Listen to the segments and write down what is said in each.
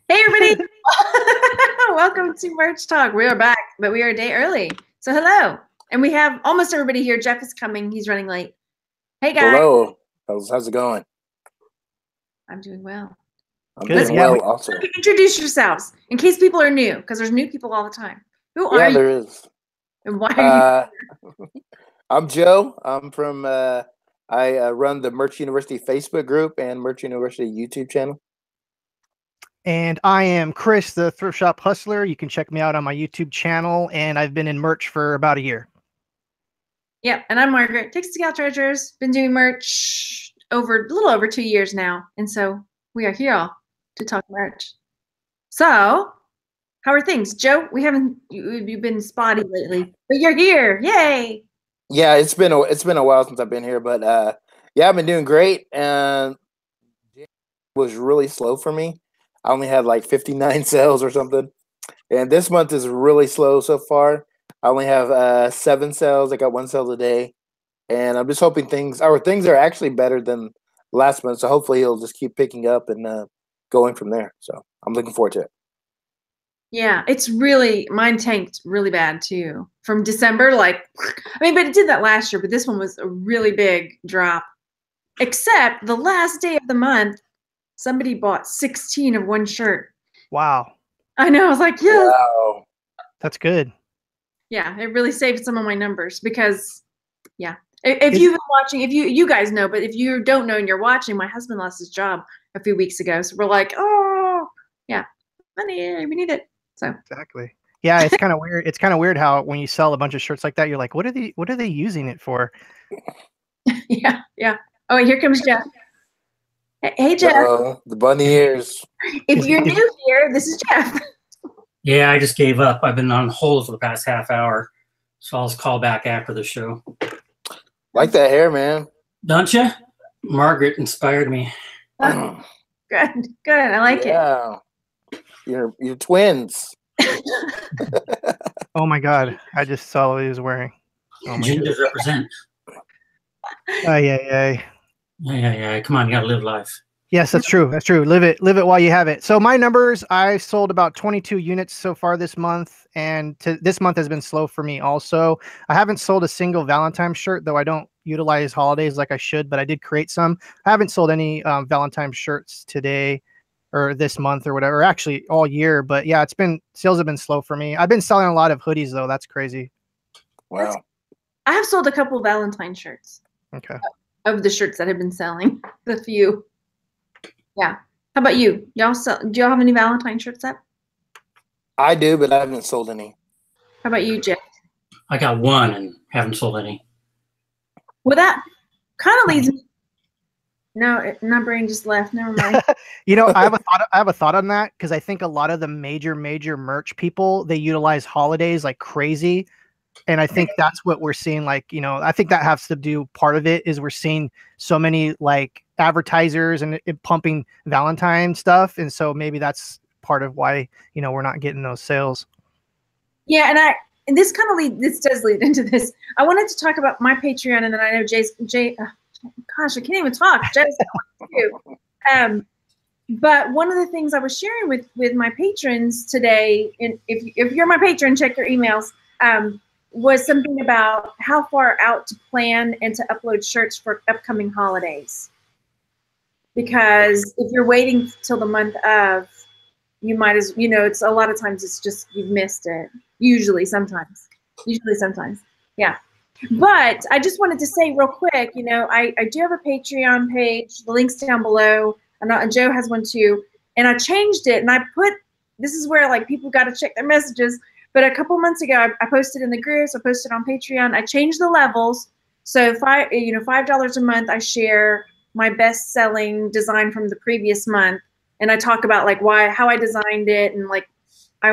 Hey, everybody. Welcome to Merch Talk. We are back, but we are a day early. So hello. And we have almost everybody here. Jeff is coming. He's running late. Hey, guys. Hello. How's it going? I'm doing well. I'm doing well also. Introduce yourselves in case people are new, because there's new people all the time. Who are you? Yeah, there is. And why are you? I'm Joe. I'm from, I run the Merch University Facebook group and Merch University YouTube channel. And I am Chris, the Thrift Shop Hustler. You can check me out on my YouTube channel, and I've been in merch for about a year. Yep, and I'm Margaret, Texas Gal Treasures. Been doing merch a little over 2 years now, and so we are here to talk merch. So, how are things, Joe? You've been spotty lately, but you're here! Yay! Yeah, it's been a while since I've been here, but yeah, I've been doing great, and it was really slow for me. I only had like 59 sales or something. And this month is really slow so far. I only have 7 sales. I got 1 sale a day. And I'm just hoping things are actually better than last month. So hopefully it'll just keep picking up and going from there. So I'm looking forward to it. Yeah, mine tanked really bad too. From December, but it did that last year, but this one was a really big drop. Except the last day of the month, somebody bought 16 of one shirt. Wow. I know. I was like, yes. Wow. That's good. Yeah, it really saved some of my numbers because, yeah. If you've been watching, if you guys know, but if you don't know and you're watching, my husband lost his job a few weeks ago. So we're like, oh, yeah, money, we need it. So exactly. Yeah, it's kind of weird. It's kind of weird how when you sell a bunch of shirts like that, you're like, what are they using it for? Yeah. Oh, here comes Jeff. Hey, Jeff. The bunny ears. If you're new here, this is Jeff. Yeah, I just gave up. I've been on hold for the past half hour, so I'll just call back after the show. Like that hair, man. Don't you? Margaret inspired me. Good. I like it. You're twins. Oh my God! I just saw what he was wearing. Oh Gingers represent. Yeah. Come on, you gotta live life. Yes, that's true. That's true. Live it while you have it. So my numbers, I've sold about 22 units so far this month, and this month has been slow for me also. I haven't sold a single Valentine's shirt, though I don't utilize holidays like I should, but I did create some. I haven't sold any Valentine's shirts today or this month or whatever, actually all year. But yeah, sales have been slow for me. I've been selling a lot of hoodies though. That's crazy. Wow. I have sold a couple Valentine shirts. Okay. Of the shirts that have been selling, the few. Yeah. How about you? Do y'all have any Valentine shirts up? I do, but I haven't sold any. How about you, Jeff? I got 1 and haven't sold any. Well, that kind of leads me. No, my brain just left. Never mind. I have a thought on that because I think a lot of the major merch people, they utilize holidays like crazy. And I think that's what we're seeing. I think that has to do part of it is we're seeing so many advertisers and pumping Valentine stuff. And so maybe that's part of why, we're not getting those sales. Yeah. And this does lead into this. I wanted to talk about my Patreon, and then I know gosh, I can't even talk. But one of the things I was sharing with my patrons today, and if you're my patron, check your emails, was something about how far out to plan and to upload shirts for upcoming holidays. Because if you're waiting till the month of, you might it's a lot of times it's just, you've missed it. Usually sometimes. Yeah. But I just wanted to say real quick, I do have a Patreon page. The link's down below. And Joe has one too. And I changed it, and this is where people got to check their messages. But a couple months ago, I posted in the groups, I posted on Patreon. I changed the levels. So $5 a month, I share my best-selling design from the previous month, and I talk about how I designed it and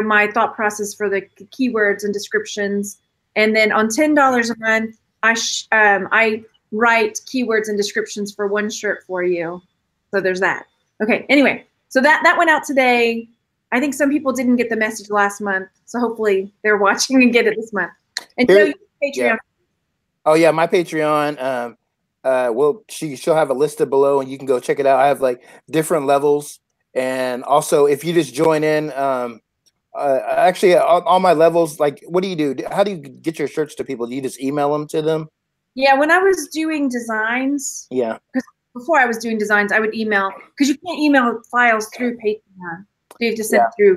my thought process for the keywords and descriptions. And then on $10 a month, I write keywords and descriptions for one shirt for you. So there's that. Okay. Anyway, so that went out today. I think some people didn't get the message last month, so hopefully they're watching and get it this month. And so Patreon. Yeah. Oh yeah, my Patreon. She'll have it listed below, and you can go check it out. I have different levels, And also, if you just join in, actually, on my levels, like, what do you do? How do you get your shirts to people? Do you just email them to them? Yeah, when I was doing designs, Yeah. because before I was doing designs, I would email, because you can't email files through Patreon. So you have to send it through.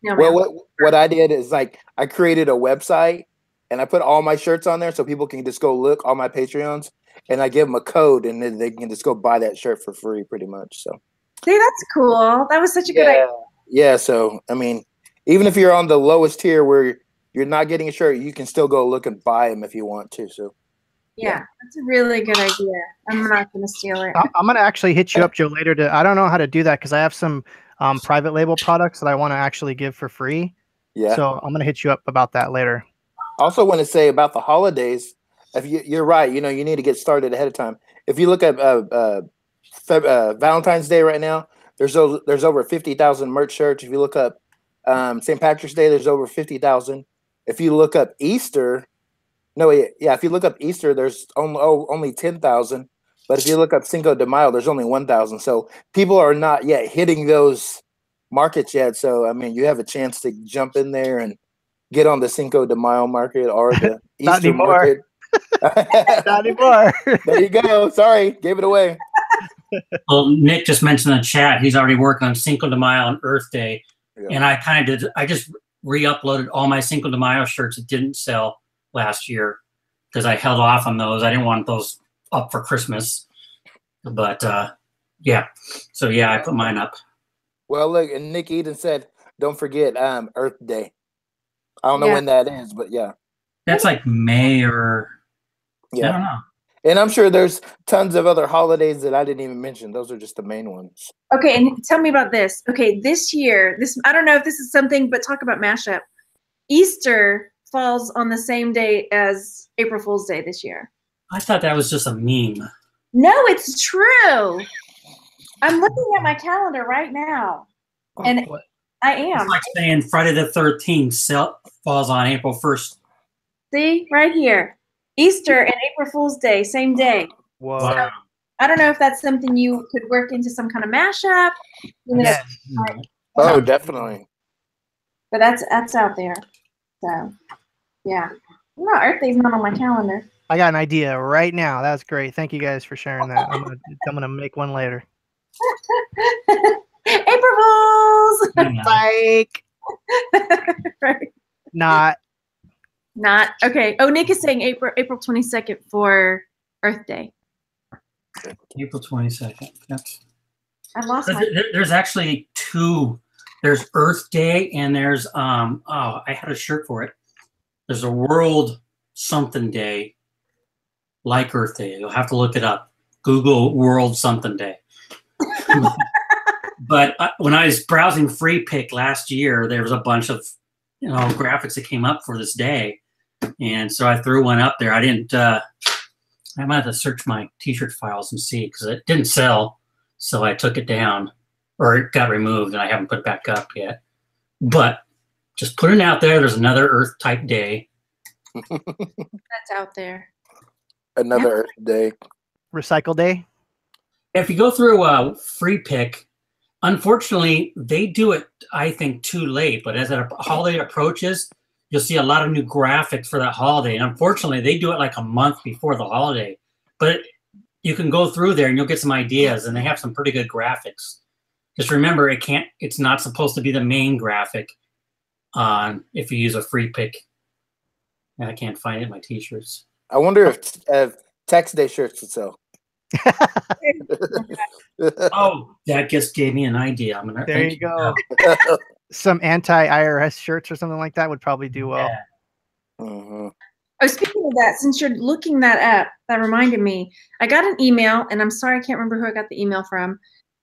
Well, what I did is, like, I created a website and I put all my shirts on there so people can just go look, all my Patreons, and I give them a code and then they can just go buy that shirt for free, pretty much. So. See, that's cool. That was such a good idea. Yeah. So, I mean, even if you're on the lowest tier where you're not getting a shirt, you can still go look and buy them if you want to. So. Yeah, that's a really good idea. I'm not going to steal it. I'm going to actually hit you up, Joe, later. I don't know how to do that because I have some private label products that I want to actually give for free. Yeah. So I'm going to hit you up about that later. I also want to say about the holidays, if you're right, you need to get started ahead of time. If you look at Valentine's Day right now, there's over 50,000 merch shirts. If you look up St. Patrick's Day, there's over 50,000. If you look up Easter, if you look up Easter, there's only 10,000. But if you look up Cinco de Mayo, there's only 1,000. So people are not yet hitting those markets yet. So, I mean, you have a chance to jump in there and get on the Cinco de Mayo market or the Easter market. Not anymore. There you go. Sorry, gave it away. Well, Nick just mentioned in the chat he's already working on Cinco de Mayo and Earth Day. Yeah. And I just re-uploaded all my Cinco de Mayo shirts that didn't sell last year because I held off on those. I didn't want those up for Christmas. But yeah. So yeah, I put mine up. Well, look, and Nick Eden said, don't forget Earth Day. I don't know when that is, but yeah. That's like May or I don't know. And I'm sure there's tons of other holidays that I didn't even mention. Those are just the main ones. Okay, and tell me about this. Okay, this year, I don't know if this is something, but talk about mashup. Easter falls on the same day as April Fool's Day this year. I thought that was just a meme. No, it's true. I'm looking at my calendar right now, and I am. It's like saying Friday the 13th falls on April 1st. See, right here. Easter and April Fool's Day, same day. Whoa. So, I don't know if that's something you could work into some kind of mashup. Yes. Oh, definitely. But that's out there. So, yeah. No, Earth Day's not on my calendar. I got an idea right now. That's great. Thank you guys for sharing that. I'm gonna make one later. April Fools! Like, right. Not. Okay. Oh, Nick is saying April 22nd for Earth Day. April 22nd. Yep. I lost my. There's actually two. There's Earth Day and there's I had a shirt for it. There's a World Something Day, like Earth Day. You'll have to look it up. Google World Something Day. But when I was browsing Free Pick last year, there was a bunch of graphics that came up for this day, and so I threw one up there. I didn't. I might have to search my T-shirt files and see because it didn't sell, so I took it down, or it got removed, and I haven't put it back up yet. But just putting it out there. There's another Earth type day. That's out there. Another Earth Day. Recycle Day. If you go through Free Pick, unfortunately, they do it, I think, too late. But as a holiday approaches, you'll see a lot of new graphics for that holiday. And unfortunately, they do it like a month before the holiday. But you can go through there and you'll get some ideas, and they have some pretty good graphics. Just remember, it's not supposed to be the main graphic if you use a Free Pick. I can't find it in my T-shirts. I wonder if Tax Day shirts would sell. Oh, that just gave me an idea. There you go. Some anti-IRS shirts or something like that would probably do well. Yeah. Mm-hmm. Oh, speaking of that, since you're looking that up, that reminded me. I got an email, and I'm sorry I can't remember who I got the email from,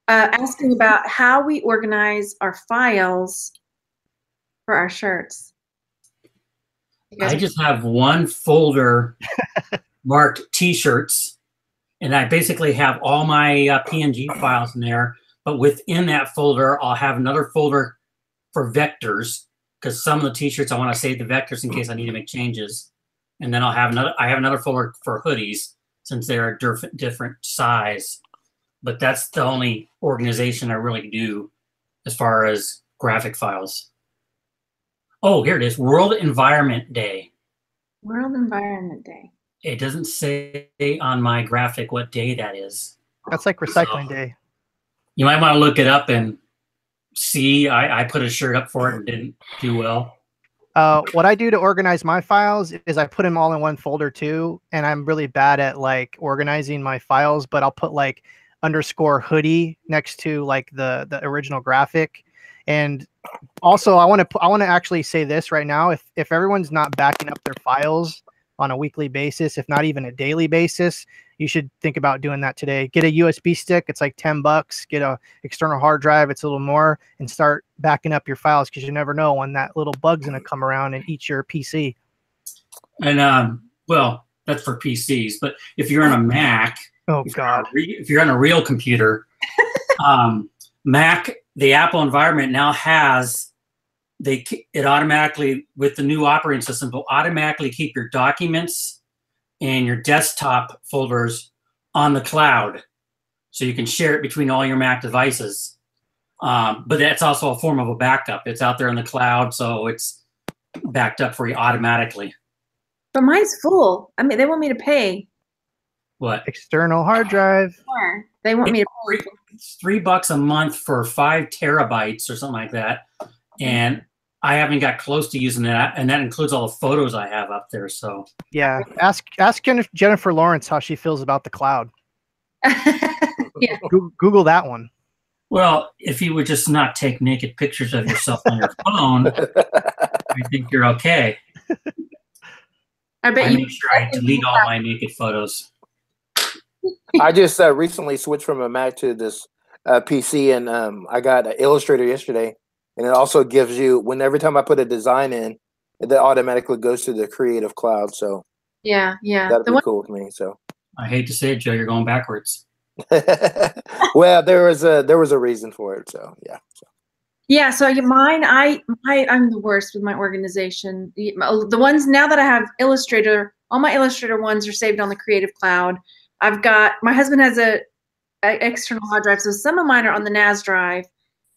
asking about how we organize our files for our shirts. I just have one folder marked T-shirts, and I basically have all my PNG files in there. But within that folder, I'll have another folder for vectors because some of the T-shirts I want to save the vectors in case I need to make changes. And then I have another folder for hoodies since they're a different size. But that's the only organization I really do as far as graphic files. Oh, here it is. World Environment Day. World Environment Day. It doesn't say on my graphic what day that is. That's like recycling day. You might want to look it up and see. I put a shirt up for it and didn't do well. What I do to organize my files is I put them all in one folder too, and I'm really bad at like organizing my files, but I'll put like underscore hoodie next to like the original graphic. And also I want to actually say this right now. If everyone's not backing up their files on a weekly basis, if not even a daily basis, you should think about doing that today. Get a USB stick. It's like $10. Get a external hard drive. It's a little more, and start backing up your files, because you never know when that little bug's going to come around and eat your PC. And well, that's for PCs. But if you're on a Mac, if you're on a real computer, Mac, the Apple environment now has it automatically, with the new operating system, will automatically keep your documents and your desktop folders on the cloud, so you can share it between all your Mac devices. But that's also a form of a backup. It's out there in the cloud, so it's backed up for you automatically. But mine's full. I mean, they want me to pay. What? External hard drive. They want me to pay. It's $3 a month for 5 terabytes or something like that. And I haven't got close to using that, and that includes all the photos I have up there. So yeah, ask Jennifer Lawrence how she feels about the cloud. Yeah. Google that one. Well, if you would just not take naked pictures of yourself on your phone, I think you're okay. I bet I you make sure I delete all my naked photos. I just recently switched from a Mac to this PC, and I got Illustrator yesterday. And it also gives you, every time I put a design in, it automatically goes to the Creative Cloud. So yeah. that'd be cool with me. So I hate to say it, Joe, you're going backwards. Well, there was a reason for it. So yeah. Yeah. So mine, I'm the worst with my organization. The ones now that I have Illustrator, all my Illustrator ones are saved on the Creative Cloud. My husband has a external hard drive, so some of mine are on the NAS drive.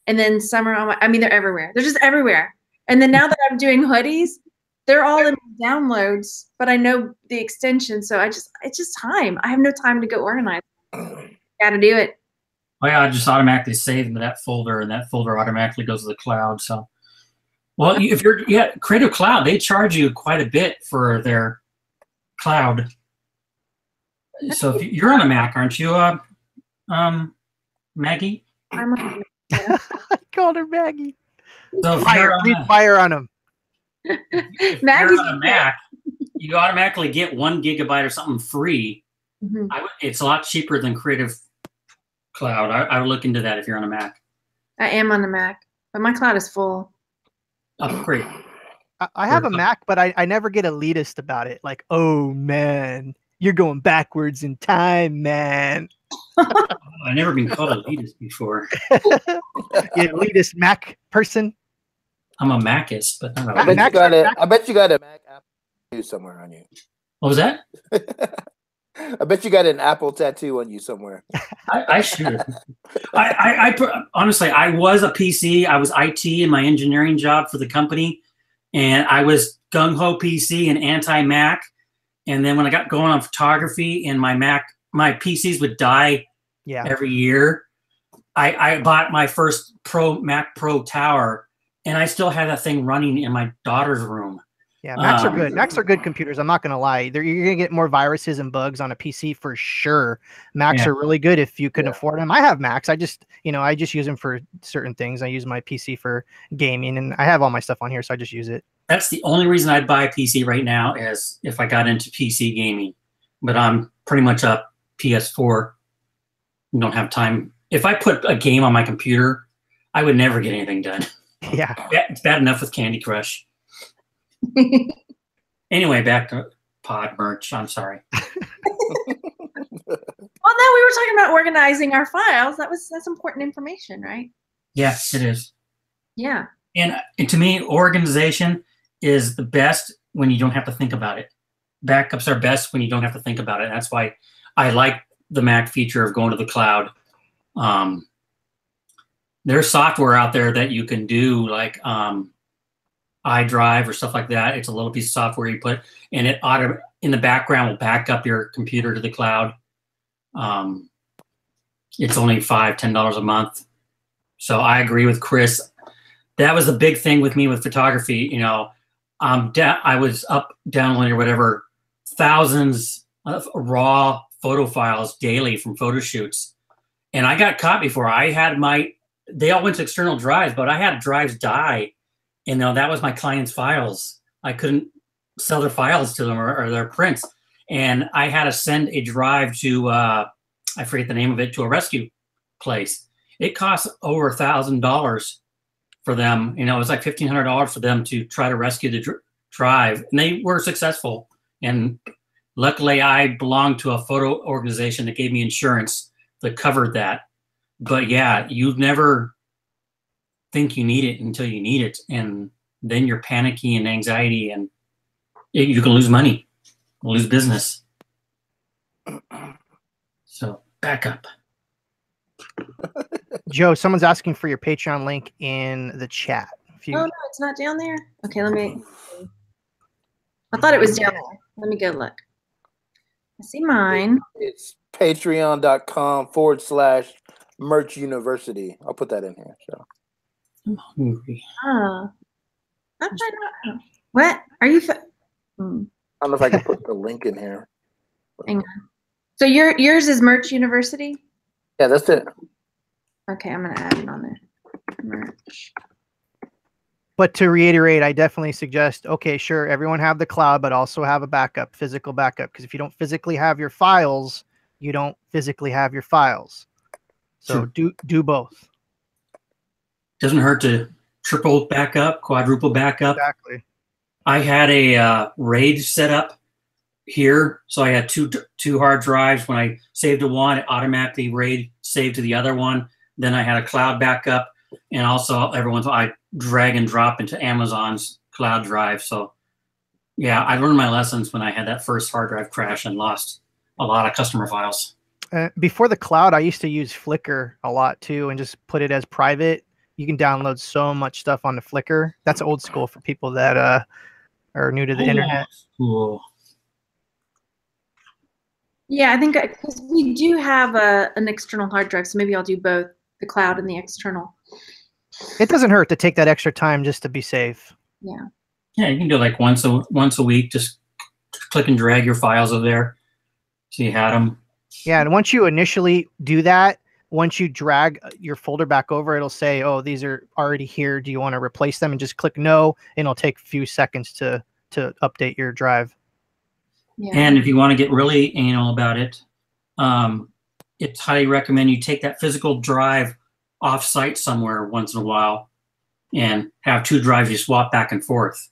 And then some are on they're everywhere. They're just everywhere. And then now that I'm doing hoodies, they're all in downloads, but I know the extension. So it's just time. I have no time to go organize. Got to do it. Oh yeah, I just automatically save them to that folder, and that folder automatically goes to the cloud. So, well, if you're Creative Cloud, they charge you quite a bit for their cloud. So if you're on a Mac, aren't you, Maggie? I'm on I called her Maggie. So fire on him. If you're on a Mac, you automatically get 1 gigabyte or something free. Mm-hmm. It's a lot cheaper than Creative Cloud. I would look into that if you're on a Mac. I am on the Mac, but my cloud is full. Upgrade. I have a Mac, but I never get elitist about it. Like, oh man, you're going backwards in time, man. I've never been called elitist before. You elitist Mac person? I'm a Macist, but not a I bet you got a Mac Apple tattoo somewhere on you. What was that? I bet you got an Apple tattoo on you somewhere. I should. Honestly, I was a PC. I was IT in my engineering job for the company, and I was gung-ho PC and anti-Mac. And then when I got going on photography, and my PCs would die every year, I bought my first Mac Pro Tower, and I still had that thing running in my daughter's room. Yeah, Macs are good. Macs are good computers. I'm not going to lie. You're going to get more viruses and bugs on a PC for sure. Macs are really good if you can afford them. I have Macs. I just use them for certain things. I use my PC for gaming, and I have all my stuff on here, so I just use it. That's the only reason I'd buy a PC right now, is if I got into PC gaming. But I'm pretty much a PS4. You don't have time. If I put a game on my computer, I would never get anything done. Yeah. It's bad enough with Candy Crush. Anyway, back to pod merch. I'm sorry. Well, no, we were talking about organizing our files. That's important information, right? Yes, it is. Yeah. And to me, organization is the best when you don't have to think about it. Backups are best when you don't have to think about it. That's why I like the Mac feature of going to the cloud. Now, there's software out there that you can do like iDrive or stuff like that. It's a little piece of software you put, and it in the background will back up your computer to the cloud. It's only $5-10 a month. So I agree with Chris. That was the big thing with me with photography. You know, I was downloading or whatever thousands of raw photo files daily from photo shoots, and I got caught before. I had they all went to external drives, but I had drives die. You know, that was my clients' files. I couldn't sell their files to them or their prints, and I had to send a drive to I forget the name of it, to a rescue place. It cost over $1,000 for them. You know, it was like $1,500 for them to try to rescue the drive, and they were successful. And luckily, I belonged to a photo organization that gave me insurance that covered that. But yeah, you never think you need it until you need it, and then you're panicky and anxiety, and you can lose money, lose business. So back up. Joe, someone's asking for your Patreon link in the chat. Oh no, it's not down there. Okay, let me. I thought it was down there. Let me go look. I see mine. It's patreon.com/merch university. I'll put that in here. So. I'm hungry. I'm trying to. What are you? I don't know if I can put the link in here. Hang on. So yours is Merch University? Yeah, that's it. Okay, I'm gonna add it on there. Merch. But to reiterate, I definitely suggest, okay, sure, everyone have the cloud, but also have a backup, physical backup. Because if you don't physically have your files, you don't physically have your files. So Sure. do both. Doesn't hurt to triple backup, quadruple backup. Exactly. I had a RAID set up here, so I had two hard drives. When I saved to one, it automatically RAID saved to the other one. Then I had a cloud backup, and also I drag and drop into Amazon's cloud drive. So yeah, I learned my lessons when I had that first hard drive crash and lost a lot of customer files. Before the cloud, I used to use Flickr a lot too, and just put it as private. You can download so much stuff onto Flickr. That's old school for people that are new to the internet. Cool. Yeah, I think because we do have an external hard drive, so maybe I'll do both the cloud and the external. It doesn't hurt to take that extra time just to be safe. Yeah. Yeah, you can do like once a week. Just click and drag your files over there, so you had them. Yeah, and once you initially do that, once you drag your folder back over, it'll say, "Oh, these are already here. Do you want to replace them?" And just click no, and it'll take a few seconds to update your drive. Yeah. And if you want to get really anal about it, it's highly recommend you take that physical drive off-site somewhere once in a while and have two drives you swap back and forth.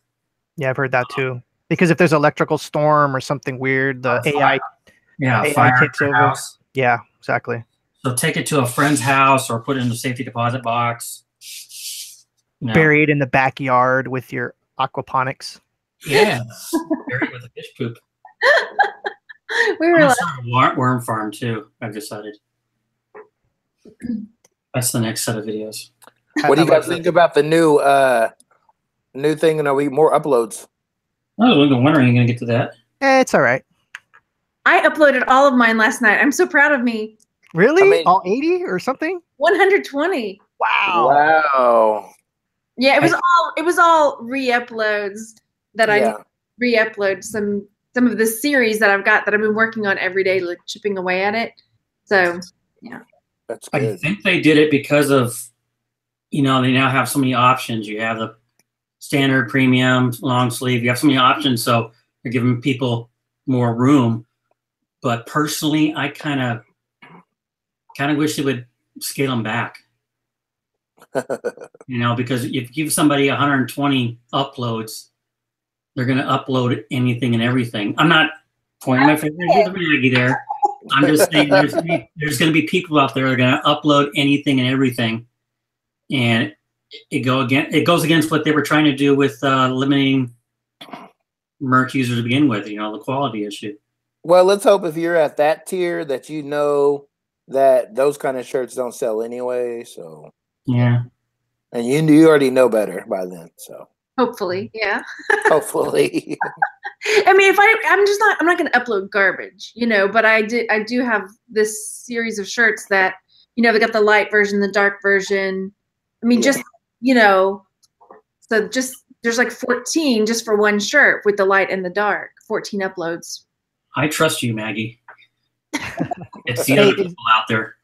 Yeah, I've heard that too. Because if there's an electrical storm or something weird, the AI fire takes over. house. Yeah, exactly. So take it to a friend's house or put it in the safety deposit box. You know. Bury it in the backyard with your aquaponics. Yeah, bury it with a fish poop. We were like, a worm farm too, I've decided. That's the next set of videos. What do you guys think about the new thing? And are we more uploads? Oh, when are you going to get to that? It's all right. I uploaded all of mine last night. I'm so proud of me. Really? I mean, all 80 or something? 120. Wow. Wow. Yeah, it was all re-uploads that I re-upload some of the series that I've got that I've been working on every day, like chipping away at it. So yeah. That's good. I think they did it because of, they now have so many options. You have the standard, premium, long sleeve. You have so many options, so you're giving people more room. But personally, I kind of wish they would scale them back. Because if you give somebody 120 uploads, they're going to upload anything and everything. I'm not pointing my finger at the Maggie there. I'm just saying there's going to be people out there that are going to upload anything and everything, and it goes against what they were trying to do with limiting merch users to begin with. The quality issue. Well, let's hope if you're at that tier that that those kind of shirts don't sell anyway. So Yeah. And you already know better by then, so Hopefully, yeah. hopefully. I mean, I'm not going to upload garbage, but I do have this series of shirts that, they got the light version, the dark version. I mean, Yeah. so there's like 14 just for one shirt with the light and the dark, 14 uploads. I trust you, Maggie. It's the other people out there.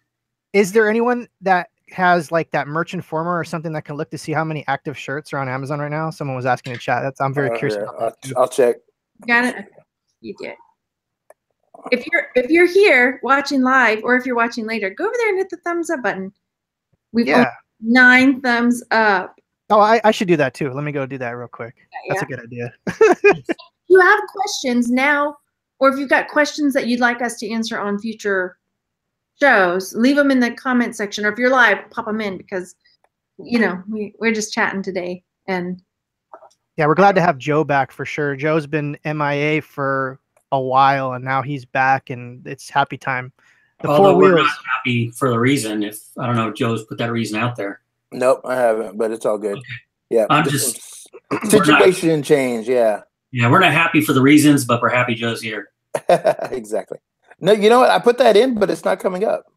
Is there anyone that has like that merch informer or something that can look to see how many active shirts are on Amazon right now? Someone was asking in chat. I'm very curious. I'll check. Got it. You did. If you're here watching live, or if you're watching later, go over there and hit the thumbs up button. We've only 9 thumbs up. Oh, I should do that too. Let me go do that real quick. Yeah. That's a good idea. If you have questions now, or if you've got questions that you'd like us to answer on future shows, leave them in the comment section, or if you're live, pop them in, because we're just chatting today. And yeah, we're glad to have Joe back for sure. Joe's been MIA for a while, and now he's back, and it's happy time. Although we're not happy for the reason. If I don't know if Joe's put that reason out there. Nope, I haven't, but it's all good. Okay. Yeah, I'm just situation change. Yeah. Yeah, we're not happy for the reasons, but we're happy Joe's here. Exactly. No, you know what? I put that in, but it's not coming up.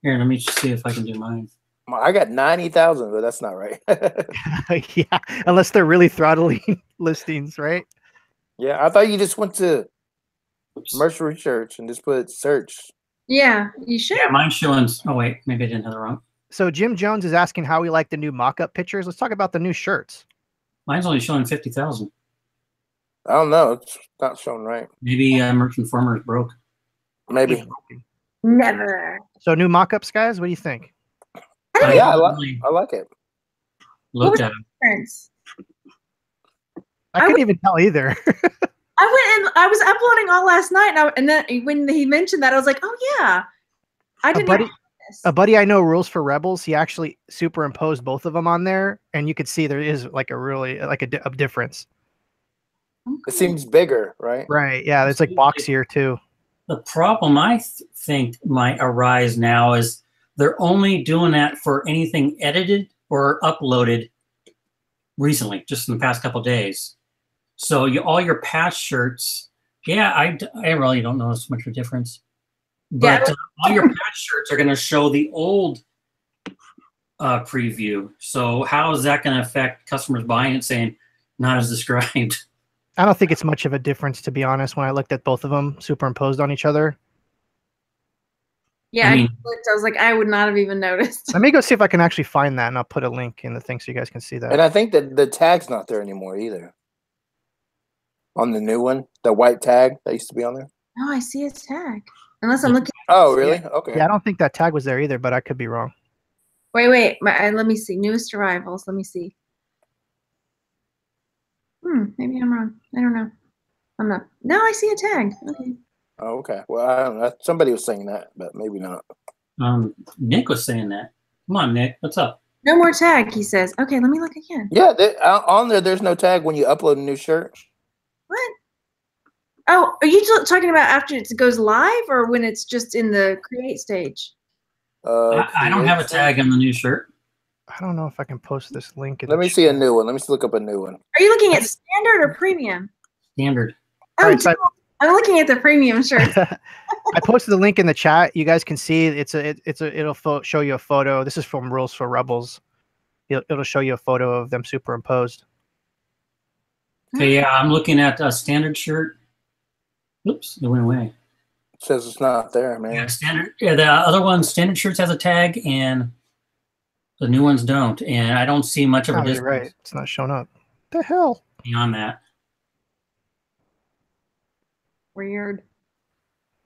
Here, let me just see if I can do mine. I got 90,000, but that's not right. Yeah, unless they're really throttling listings, right? Yeah, I thought you just went to merch research and just put search. Yeah, you should. Yeah, mine's showing. Oh wait, maybe I didn't have the wrong. So Jim Jones is asking how we like the new mock-up pictures. Let's talk about the new shirts. Mine's only showing 50,000. I don't know. It's not showing right. Maybe Merch Informer is broke. Maybe. Never. So new mock-ups, guys. What do you think? Yeah, I like it. Looked at them. I couldn't even tell either. I went and I was uploading all last night, and then when he mentioned that, I was like, "Oh yeah, I didn't know this." A buddy I know, Rules for Rebels, he actually superimposed both of them on there, and you could see there is like a really a difference. It seems bigger, right? Right. Yeah, it's like boxier too. The problem I think might arise now is they're only doing that for anything edited or uploaded recently, just in the past couple of days. So all your past shirts, yeah, I really don't notice much of a difference. But all your past shirts are going to show the old preview. So how is that going to affect customers buying it, saying not as described? I don't think it's much of a difference, to be honest, when I looked at both of them superimposed on each other. Yeah, I was like, I would not have even noticed. Let me go see if I can actually find that, and I'll put a link in the thing so you guys can see that. And I think that the tag's not there anymore either. On the new one, the white tag that used to be on there. Oh, I see a tag. Unless I'm looking. Oh, really? Okay. Yeah, I don't think that tag was there either, but I could be wrong. Wait. Let me see. Newest arrivals. Let me see. Maybe I'm wrong. I don't know. I'm not. No, I see a tag. Okay. Oh, okay. Well, I don't know. Somebody was saying that, but maybe not. Nick was saying that. Come on, Nick. What's up? No more tag, he says. Okay, let me look again. Yeah, on there, there's no tag when you upload a new shirt. What? Oh, are you talking about after it goes live or when it's just in the create stage? I don't have a tag on the new shirt. I don't know if I can post this link. Let me see a new one. Let me look up a new one. Are you looking at standard or premium? Standard. Oh, right, so I'm looking at the premium shirt. I posted the link in the chat. You guys can see it'll show you a photo. This is from Rules for Rebels. It'll show you a photo of them superimposed. Okay, yeah, I'm looking at a standard shirt. Oops, it went away. It says it's not there, man. Yeah, standard. Yeah, the other one, standard shirts has a tag, and the new ones don't. And I don't see much of a difference. Right, it's not showing up. What the hell? Beyond that. Weird.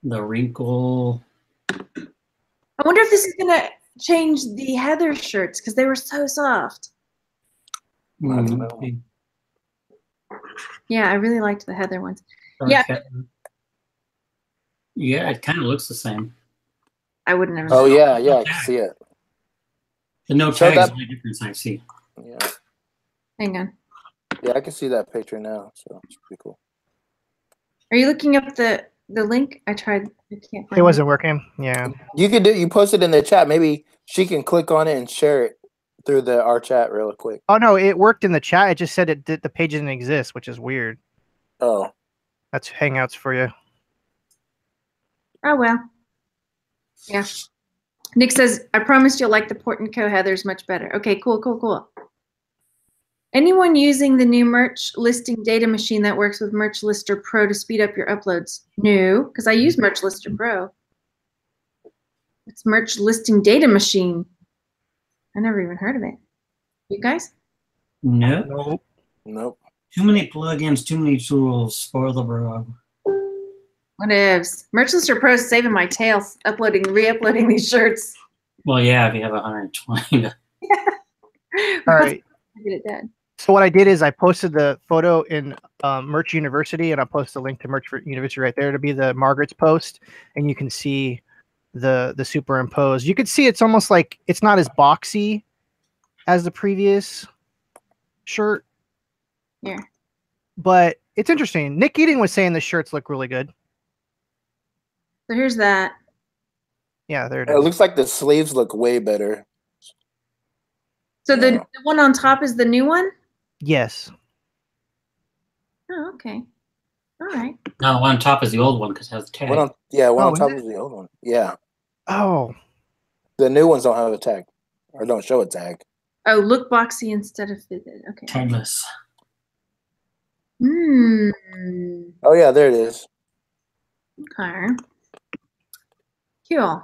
The wrinkle. I wonder if this is gonna change the Heather shirts because they were so soft. I don't know. Yeah, I really liked the Heather ones. Yeah. Yeah, it kind of looks the same. I wouldn't have. Oh yeah, I can see it. The no tag is the only difference I see. Yeah. Hang on. Yeah, I can see that picture now, so it's pretty cool. Are you looking up the link? I tried. I can't find it wasn't working. Yeah. You could you post it in the chat. Maybe she can click on it and share it through our chat real quick. Oh no, it worked in the chat. It just said the page didn't exist, which is weird. Oh, that's Hangouts for you. Oh well. Yeah. Nick says, I promise you'll like the Port & Co. Heathers much better. Okay, cool. Anyone using the new merch listing data machine that works with Merch Lister Pro to speed up your uploads? No, because I use Merch Lister Pro. It's Merch Listing Data Machine. I never even heard of it. You guys? Nope. Too many plugins, too many tools. Spoil the bro. What ifs? Merch Lister Pro is saving my tail re-uploading these shirts. Well, yeah, if you have 120. All right. Get it done. So what I did is I posted the photo in Merch University, and I posted a link to Merch University right there to be the Margaret's post, and you can see the superimposed. You could see it's almost like it's not as boxy as the previous shirt. Yeah. But it's interesting. Nick Eating was saying the shirts look really good. So here's that. Yeah, there it is. It looks like the sleeves look way better. So the one on top is the new one? Yes. Oh, okay. All right. No, the one on top is the old one because it has the tag. One on top is the old one. Yeah. Oh. The new ones don't have a tag or don't show a tag. Oh, look boxy instead of fitted. Okay. Tagless. Oh, yeah, there it is. Okay. Cool.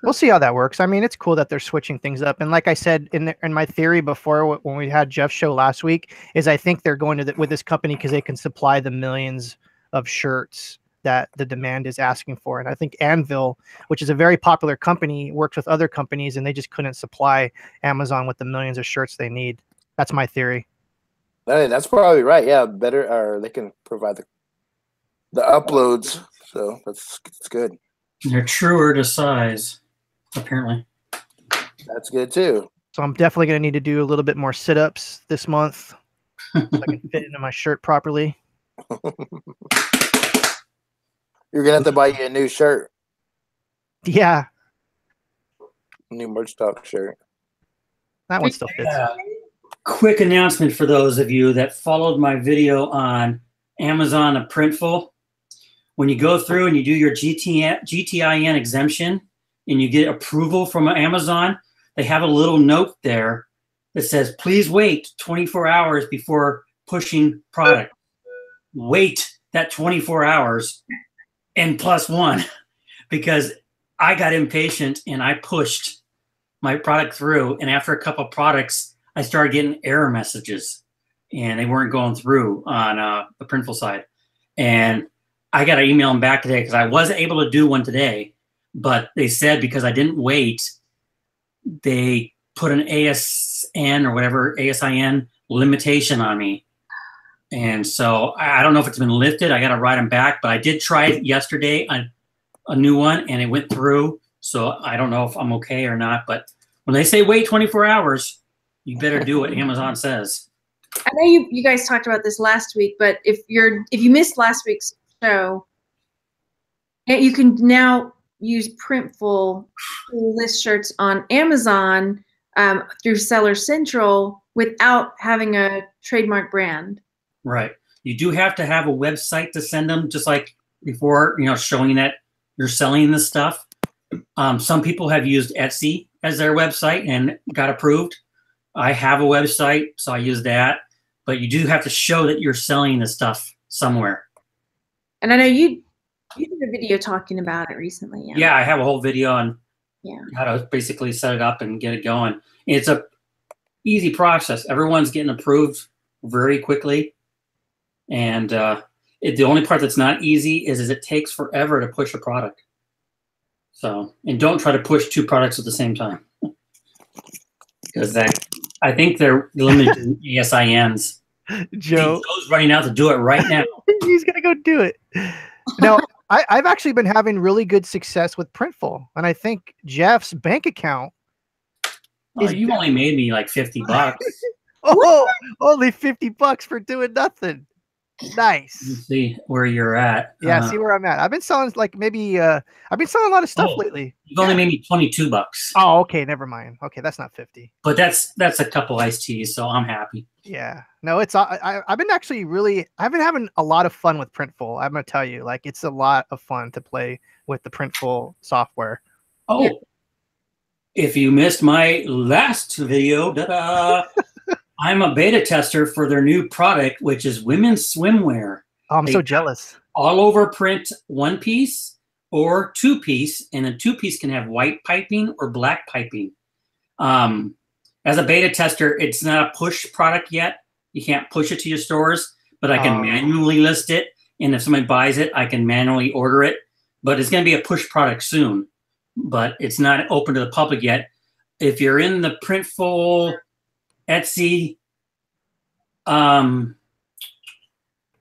We'll see how that works. I mean, it's cool that they're switching things up. And like I said in my theory before when we had Jeff's show last week, is I think they're going to with this company because they can supply the millions of shirts that the demand is asking for. And I think Anvil, which is a very popular company, works with other companies, and they just couldn't supply Amazon with the millions of shirts they need. That's my theory. Hey, that's probably right. Yeah, better, or they can provide the uploads. So that's good. They're truer to size, apparently. That's good too. So I'm definitely going to need to do a little bit more sit-ups this month so I can fit into my shirt properly. You're going to have to buy you a new shirt. Yeah. New merch stock shirt. That one still fits. Quick announcement for those of you that followed my video on Amazon of Printful. When you go through and you do your GTIN exemption and you get approval from Amazon, they have a little note there that says, please wait 24 hours before pushing product. Wait that 24 hours and +1 because I got impatient and I pushed my product through. And after a couple of products, I started getting error messages and they weren't going through on the Printful side. And I got to email them back today because I wasn't able to do one today, but they said because I didn't wait, they put an ASN or whatever, ASIN limitation on me. And so I don't know if it's been lifted. I got to write them back, but I did try it yesterday on a new one and it went through. So I don't know if I'm okay or not, but when they say wait 24 hours, you better do what Amazon says. I know you guys talked about this last week, but if you missed last week's show, you can now use Printful to list shirts on Amazon through Seller Central without having a trademark brand. Right. You do have to have a website to send them, just like before, showing that you're selling this stuff. Some people have used Etsy as their website and got approved. I have a website, so I use that. But you do have to show that you're selling the stuff somewhere. And I know you did a video talking about it recently. Yeah, I have a whole video on Yeah. how to basically set it up and get it going. It's a easy process. Everyone's getting approved very quickly. And the only part that's not easy is it takes forever to push a product. So, and don't try to push two products at the same time. Because I think they're limited in ASINs. Joe. Joe's running out to do it right now. He's going to go do it. Now, I've actually been having really good success with Printful. And I think Jeff's bank account is you only made me like $50. Oh, only $50 for doing nothing. Nice. Let's see where you're at. Yeah, see where I'm at. I've been selling like maybe I've been selling a lot of stuff lately. You've only made me $22. Oh, okay, never mind. Okay, that's not 50. But that's a couple iced teas, so I'm happy. Yeah. No, it's I've been actually I've been having a lot of fun with Printful. I'm gonna tell you, like it's a lot of fun to play with the Printful software. Oh, yeah. If you missed my last video, I'm a beta tester for their new product, which is women's swimwear. Oh, I'm so jealous. All over print 1-piece or 2-piece, and a 2-piece can have white piping or black piping. As a beta tester, it's not a push product yet. You can't push it to your stores, but I can manually list it. And if somebody buys it, I can manually order it. But it's going to be a push product soon, but it's not open to the public yet. If you're in the Printful Etsy,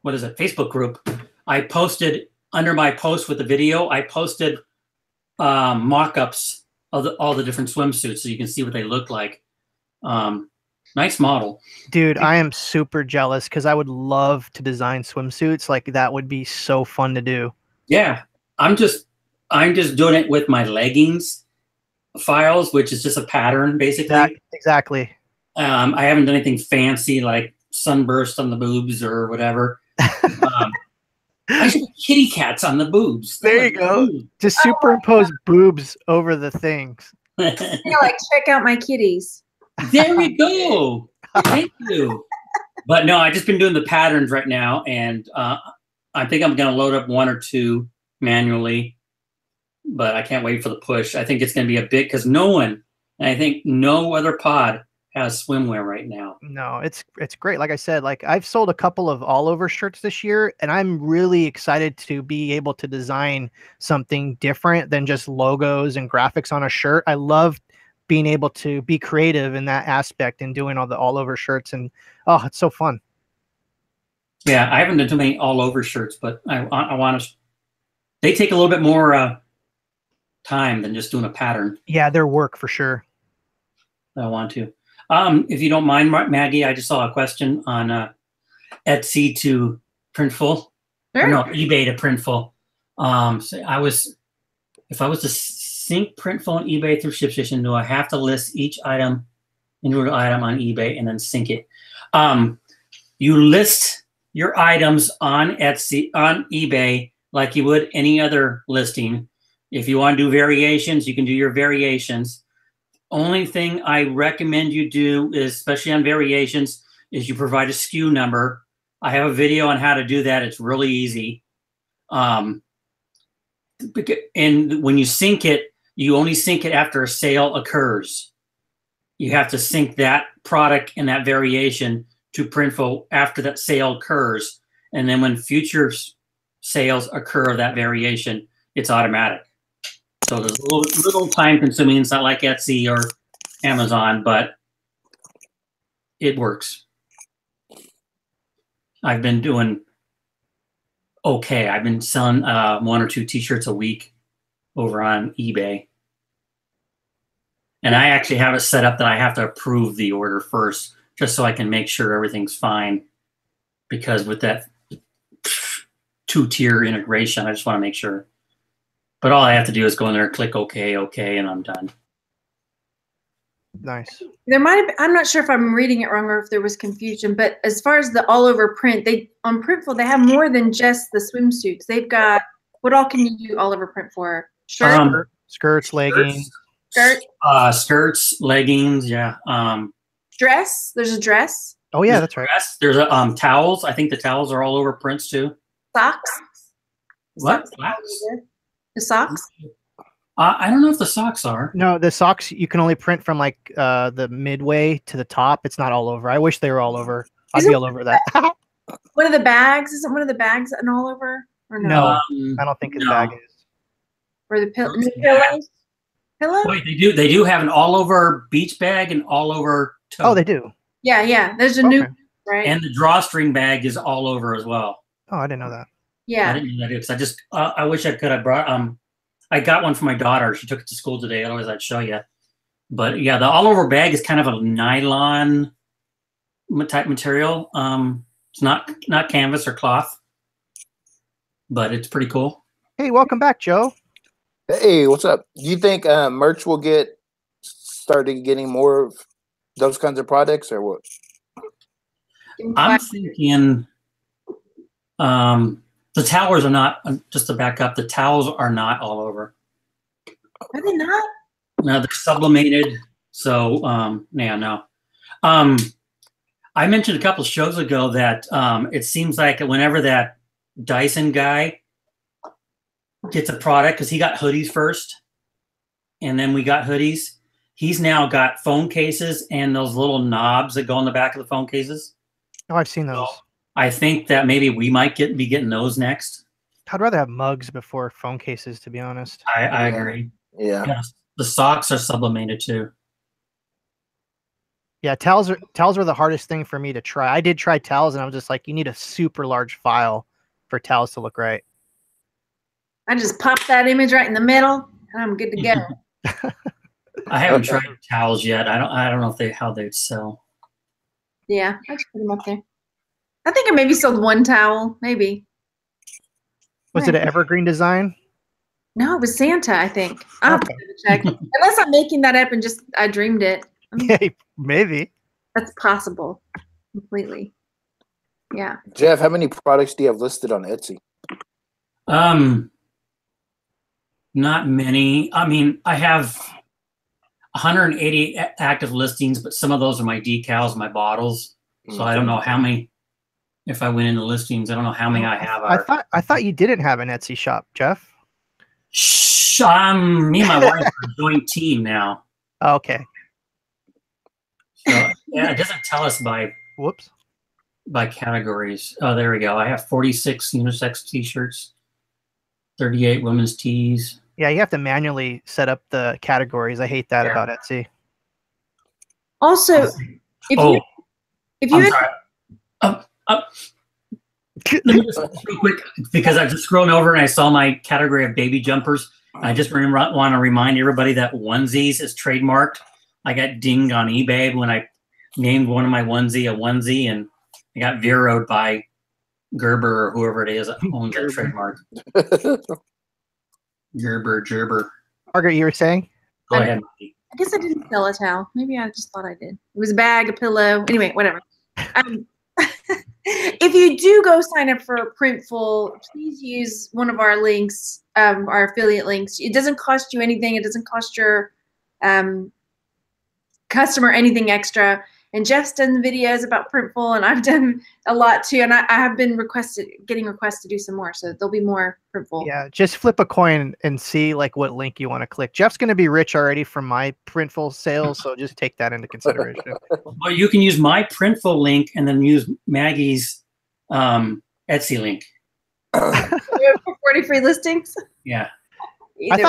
what is it, Facebook group, I posted under my post with the video, I posted mock-ups of all the different swimsuits so you can see what they look like. Nice model. Dude, I am super jealous because I would love to design swimsuits. Like that would be so fun to do. Yeah, I'm just doing it with my leggings files, which is just a pattern basically. Exactly. I haven't done anything fancy like sunburst on the boobs or whatever. I should put kitty cats on the boobs. There you go. Just superimpose boobs over the things. Like, check out my kitties. There we go. Thank you. But no, I've just been doing the patterns right now, and I think I'm going to load up 1 or 2 manually, but I can't wait for the push. I think it's going to be a big, because I think no other pod has swimwear right now. No, it's great. Like I said, like I've sold a couple of all over shirts this year, and I'm really excited to be able to design something different than just logos and graphics on a shirt. I love being able to be creative in that aspect and doing all the all over shirts, and oh, it's so fun. Yeah, I haven't done too many all over shirts, but I want to. They take a little bit more time than just doing a pattern. Yeah, they're work for sure. I want to. If you don't mind, Maggie, I just saw a question on Etsy to Printful. Sure. Or no, eBay to Printful. So if I was to sync Printful and eBay through ShipStation, do I have to list each item, individual item on eBay and then sync it? You list your items on Etsy, on eBay, like you would any other listing. If you want to do variations, you can do your variations. Only thing I recommend you do is, especially on variations, is you provide a SKU number. I have a video on how to do that. It's really easy. And when you sync it, you only sync it after a sale occurs. You have to sync that product and that variation to Printful after that sale occurs. And then when future sales occur of that variation, it's automatic. So there's a little time consuming. It's not like Etsy or Amazon, but it works. I've been doing okay. I've been selling 1 or 2 t-shirts a week over on eBay. And I actually have it set up that I have to approve the order first, just so I can make sure everything's fine. Because with that 2-tier integration, I just want to make sure. But all I have to do is go in there, click OK, and I'm done. Nice. There might have been, I'm not sure if I'm reading it wrong or if there was confusion, but as far as the all over print, on Printful, they have more than just the swimsuits. They've got, what all can you do all over print for? Skirts, leggings. Skirts, leggings, yeah. Dress, there's a dress. Oh yeah, that's right. There's a towels. I think the towels are all over prints too. Socks. What? The socks? I don't know if the socks are. No, the socks you can only print from like the midway to the top. It's not all over. I wish they were all over. I'd be all over that. One of the bags? Isn't one of the bags an all over? Or no, I don't think his bag is. Or the pillows? Pillow? Wait, they do have an all over beach bag and all over tote. Oh, they do. Yeah. There's a new, right? And the drawstring bag is all over as well. Oh, I didn't know that. Yeah. I didn't know that because I wish I could have brought I got one for my daughter. She took it to school today. Otherwise, I'd show you. But yeah, the all over bag is kind of a nylon type material. It's not canvas or cloth, but it's pretty cool. Hey, welcome back, Joe. Hey, what's up? Do you think merch will started getting more of those kinds of products, or what? I'm thinking the towels are not, just to back up, the towels are not all over. Are they not? No, they're sublimated. So, yeah, no. I mentioned a couple of shows ago that it seems like whenever that Dyson guy gets a product, because he got hoodies first, and then we got hoodies, he's now got phone cases and those little knobs that go on the back of the phone cases. Oh, I've seen those. So I think that maybe we might be getting those next. I'd rather have mugs before phone cases, to be honest. I agree. Yeah. The socks are sublimated too. Yeah, towels were the hardest thing for me to try. I did try towels, and I was just like, you need a super large file for towels to look right. I just pop that image right in the middle, and I'm good to go. I haven't tried towels yet. I don't know how they'd sell. Yeah, I just put them up there. I think I maybe sold one towel, maybe. Was it an evergreen design? No, it was Santa, I think. I'll have to check. Unless I'm making that up and just I dreamed it. Yeah, maybe. That's possible. Completely. Yeah. Jeff, how many products do you have listed on Etsy? Not many. I mean, I have 180 active listings, but some of those are my decals, my bottles. So I don't know how many. If I went into listings, I don't know how many I have. I thought you didn't have an Etsy shop, Jeff. Shh, me and my wife are a joint team now. Oh, okay. So yeah, it doesn't tell us by categories. Oh, there we go. I have 46 unisex t-shirts, 38 women's tees. Yeah, you have to manually set up the categories. I hate that about Etsy. Also, if you let me just real quick, because I just scrolled over and I saw my category of baby jumpers. I just want to remind everybody that onesies is trademarked. I got dinged on eBay when I named one of my onesie a onesie, and I got veroed by Gerber or whoever it is that owns that trademark. Gerber. Margaret, you were saying? Go ahead. I guess I didn't sell a towel. Maybe I just thought I did. It was a bag, a pillow. Anyway, whatever. If you do go sign up for Printful, please use one of our links, our affiliate links. It doesn't cost you anything. It doesn't cost your customer anything extra. And Jeff's done the videos about Printful, and I've done a lot too. And I have been getting requests to do some more. So there'll be more Printful. Yeah, just flip a coin and see like what link you want to click. Jeff's going to be rich already from my Printful sales, so just take that into consideration. Well, you can use my Printful link and then use Maggie's Etsy link. 40 free listings. Yeah. I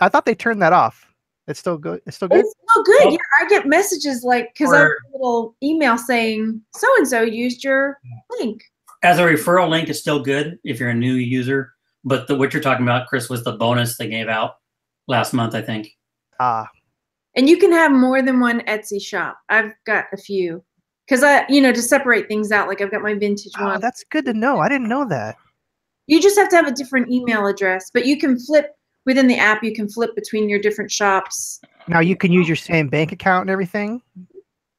thought they turned that off. It's still good. It's still good. It's still good. Oh. Yeah, I get messages like because I have a little email saying so and so used your link. As a referral link, it's still good if you're a new user. But what you're talking about, Chris, was the bonus they gave out last month, I think. And you can have more than one Etsy shop. I've got a few because to separate things out. Like I've got my vintage one. That's good to know. I didn't know that. You just have to have a different email address, but you can flip. Within the app, you can flip between your different shops. Now you can use your same bank account and everything?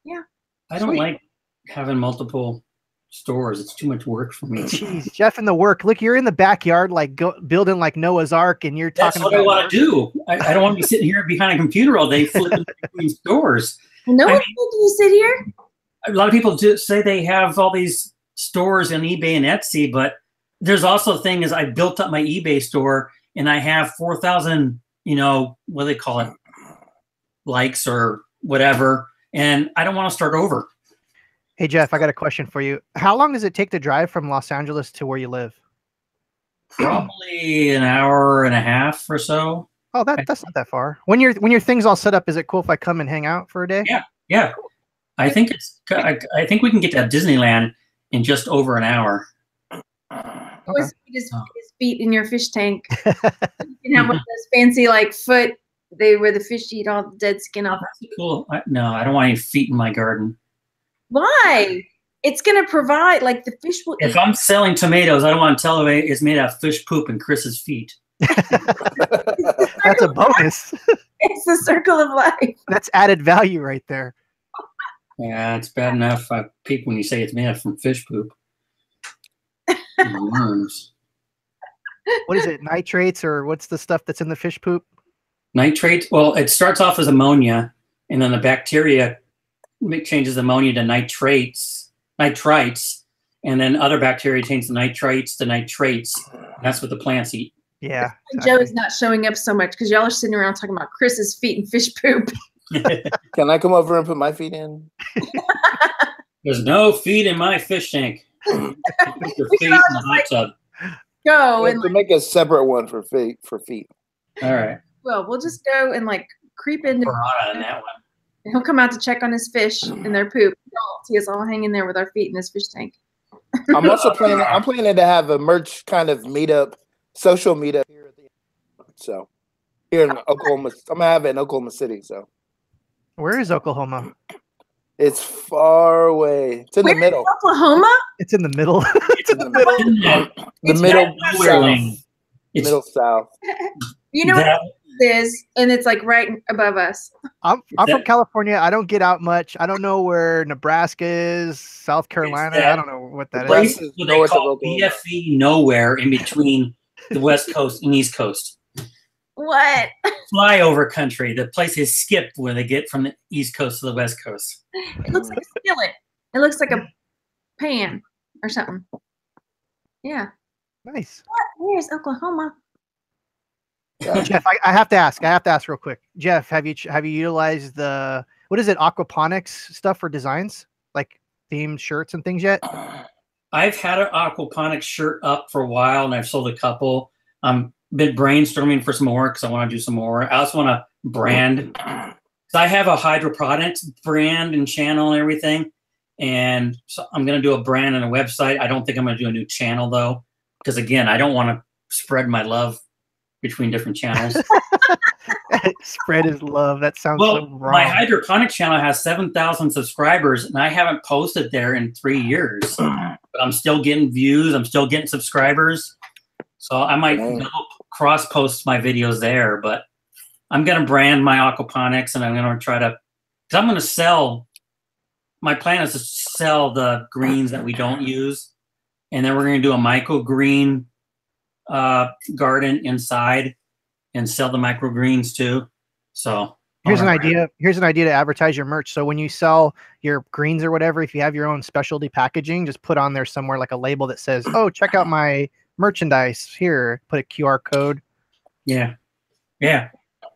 Yeah. I don't like having multiple stores. It's too much work for me. Jeez, Jeff and the work. Look, you're in the backyard like building like Noah's Ark, and you're talking about That's what I want to do. I don't want to be sitting here behind a computer all day flipping between stores. No one's making you sit here. A lot of people say they have all these stores on eBay and Etsy, but there's also the thing is I built up my eBay store and I have 4,000, what do they call it? Likes or whatever. And I don't want to start over. Hey, Jeff, I got a question for you. How long does it take to drive from Los Angeles to where you live? Probably an hour and a half or so. Oh, that's not that far. When your thing's all set up, is it cool if I come and hang out for a day? Yeah. I think we can get to Disneyland in just over an hour. Okay. His feet in your fish tank. You can have one of those fancy foot where the fish eat all the dead skin off. That's cool. No, I don't want any feet in my garden. Why? it's going to provide, like, the fish will If eat. I'm selling tomatoes, I don't want to tell them it's made out of fish poop and Chris's feet. That's a bonus. It's the circle of life. That's added value right there. Yeah, it's bad enough I peep when you say it's made out from fish poop. Worms. What is it? Nitrates, or what's the stuff that's in the fish poop? Nitrate. Well, it starts off as ammonia, and then the bacteria changes ammonia to nitrites, and then other bacteria change the nitrites to nitrates. That's what the plants eat. Yeah. Joe is not showing up so much because y'all are sitting around talking about Chris's feet and fish poop. Can I come over and put my feet in? There's no feet in my fish tank. Put your feet in the hot tub. Go And and to make a separate one for feet. All right. well, we'll just go and like creep into. Piranha in that one. He'll come out to check on his fish and their poop. You'll see us all hanging there with our feet in this fish tank. I'm also planning. I'm planning to have a merch kind of meetup, social meetup here at the so here in Oklahoma. I'm gonna have it in Oklahoma City. So Where is Oklahoma? it's far away. It's in the middle. Oklahoma? It's in the middle. It's in the middle. The middle south. Middle south. You know what it is, and it's like right above us. I'm from California. I don't get out much. I don't know where Nebraska is, South Carolina. I don't know what that is. Place what they call BFE nowhere in between the West Coast and East Coast. What? Flyover country. The place is skipped when they get from the East Coast to the West Coast. It looks like a skillet. It looks like a pan or something. Yeah. Nice. What? Where's Oklahoma? Jeff, I have to ask. I have to ask real quick. Jeff, have you utilized the what is it, Aquaponics stuff for designs, like themed shirts and things yet? I've had an Aquaponics shirt up for a while, and I've sold a couple. Been brainstorming for some more because I want to do some more. I also want to brand. So I have a hydroponics brand and channel and everything, and so I'm going to do a brand and a website. I don't think I'm going to do a new channel though, because again, I don't want to spread my love between different channels. Spread his love. That sounds so wrong. My hydroponics channel has 7,000 subscribers, and I haven't posted there in 3 years. But I'm still getting views. I'm still getting subscribers. So I might cross post my videos there. But I'm going to brand my aquaponics, and I'm going to try to, because I'm going to sell. My plan is to sell the greens that we don't use, and then we're going to do a microgreen garden inside and sell the microgreens too. So here's an idea to advertise your merch. So when you sell your greens or whatever, if you have your own specialty packaging, just put on there somewhere like a label that says, oh, check out my merchandise here. Put a QR code. Yeah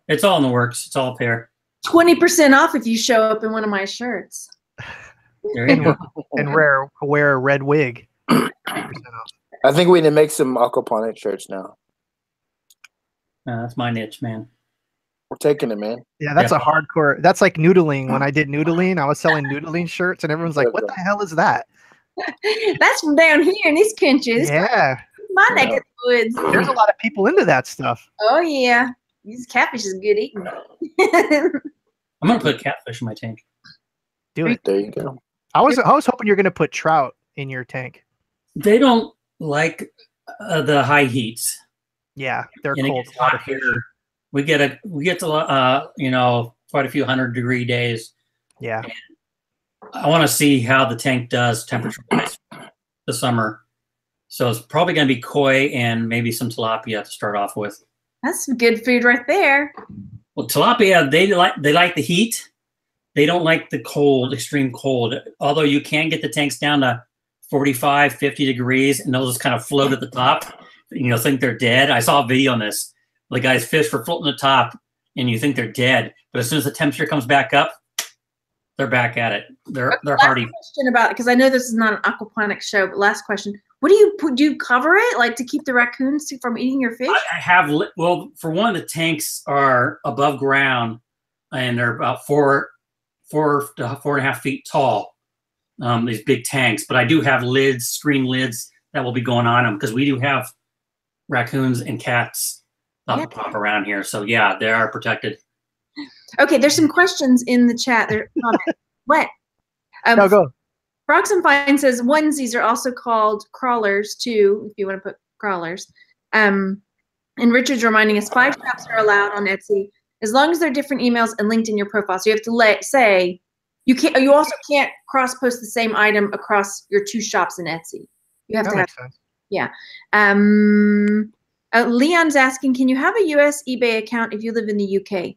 it's all in the works. It's all up there. 20% off if you show up in one of my shirts. There you go. And wear a red wig. 20% off. I think we need to make some aquaponic shirts now. That's my niche, man. We're taking it, man. Yeah, that's a hardcore. That's like noodling. When I did noodling, I was selling noodling shirts, and everyone's like, "What the hell is that?" That's from down here in these countries. Yeah, My neck of the woods. there's a lot of people into that stuff. Oh yeah, these catfish is good eating. I'm gonna put catfish in my tank. Do it. There you go. I was hoping you're gonna put trout in your tank. They don't like the high heats. Yeah, they're And cold. it gets hot here. We get to quite a few 100-degree days. Yeah. And I want to see how the tank does temperature-wise this summer. So it's probably going to be koi and maybe some tilapia to start off with. That's some good food right there. Well, tilapia, they like the heat. They don't like the cold, extreme cold. Although you can get the tanks down to 45, 50 degrees, and they'll just kind of float at the top. Think they're dead. I saw a video on this. The guy's fish were floating at the top, and you think they're dead. But as soon as the temperature comes back up, they're back at it. They're hardy. Question about it, because I know this is not an aquaponics show, but last question. What do you put? Do you cover it like to keep the raccoons from eating your fish? I have, for one, the tanks are above ground, and they're about 4 to 4.5 feet tall. These big tanks, but I do have lids, screen lids that will be going on them because we do have raccoons and cats that pop around here. So yeah, they are protected. Okay, there's some questions in the chat. What? No, go. Frogs and Fine says onesies are also called crawlers too, if you want to put crawlers. And Richard's reminding us 5 shops are allowed on Etsy as long as they're different emails and linked in your profile. So you have to say you can't. You also can't cross post the same item across your 2 shops in Etsy. You have That to makes have. sense. Yeah. Leon's asking, can you have a US eBay account if you live in the UK?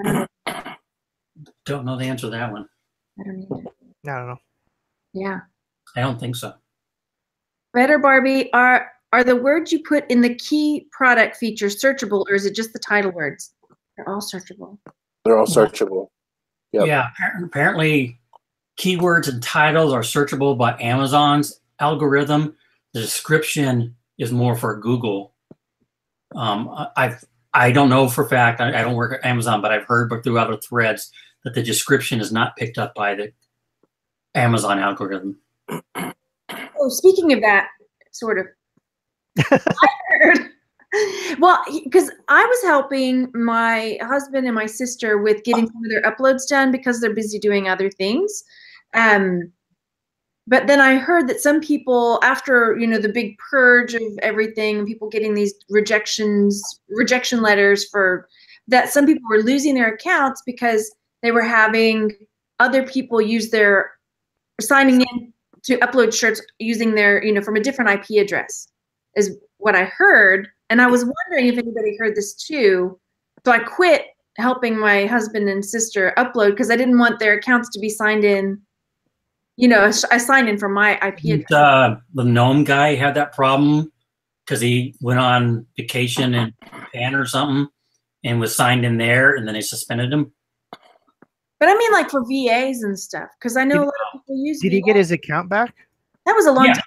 I Don't know the answer to that one. I don't either. I don't know. Yeah. I don't think so. Better Barbie, are the words you put in the key product feature searchable, or is it just the title words? They're all searchable. They're all searchable. Yep. Yeah, apparently keywords and titles are searchable by Amazon's algorithm. The description is more for Google. I don't know for a fact. I don't work at Amazon, but I've heard through other threads that the description is not picked up by the Amazon algorithm. Oh, speaking of that, sort of. I heard. Well, because I was helping my husband and my sister with getting some of their uploads done because they're busy doing other things. But then I heard that some people, after the big purge of everything, people getting these rejection letters for that, some people were losing their accounts because they were having other people use their signing in to upload shirts using their from a different IP address, is what I heard. And I was wondering if anybody heard this too. So I quit helping my husband and sister upload because I didn't want their accounts to be signed in. I signed in from my IP address. The gnome guy had that problem because he went on vacation in Japan or something and was signed in there, and then they suspended him. But I mean, like for VAs and stuff, because I know a lot of people use. Did he get his account back? That was a long time.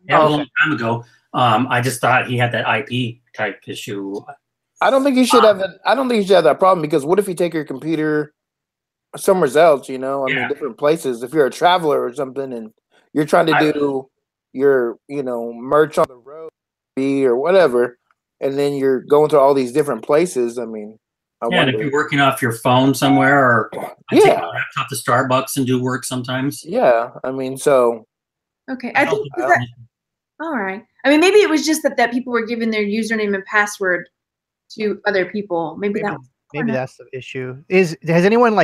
Yeah, a long time ago. I just thought he had that IP type issue. I don't think you should have I don't think you should have that problem, because what if you take your computer somewhere else? I mean, different places. If you're a traveler or something, and you're trying to do your merch on the road or whatever, and then you're going to all these different places. I mean, and if you're working off your phone somewhere, or take my laptop to Starbucks and do work sometimes. Yeah, I mean, so. Okay, I think that. All right. I mean, maybe it was just that people were giving their username and password to other people. Maybe that's the issue. Has anyone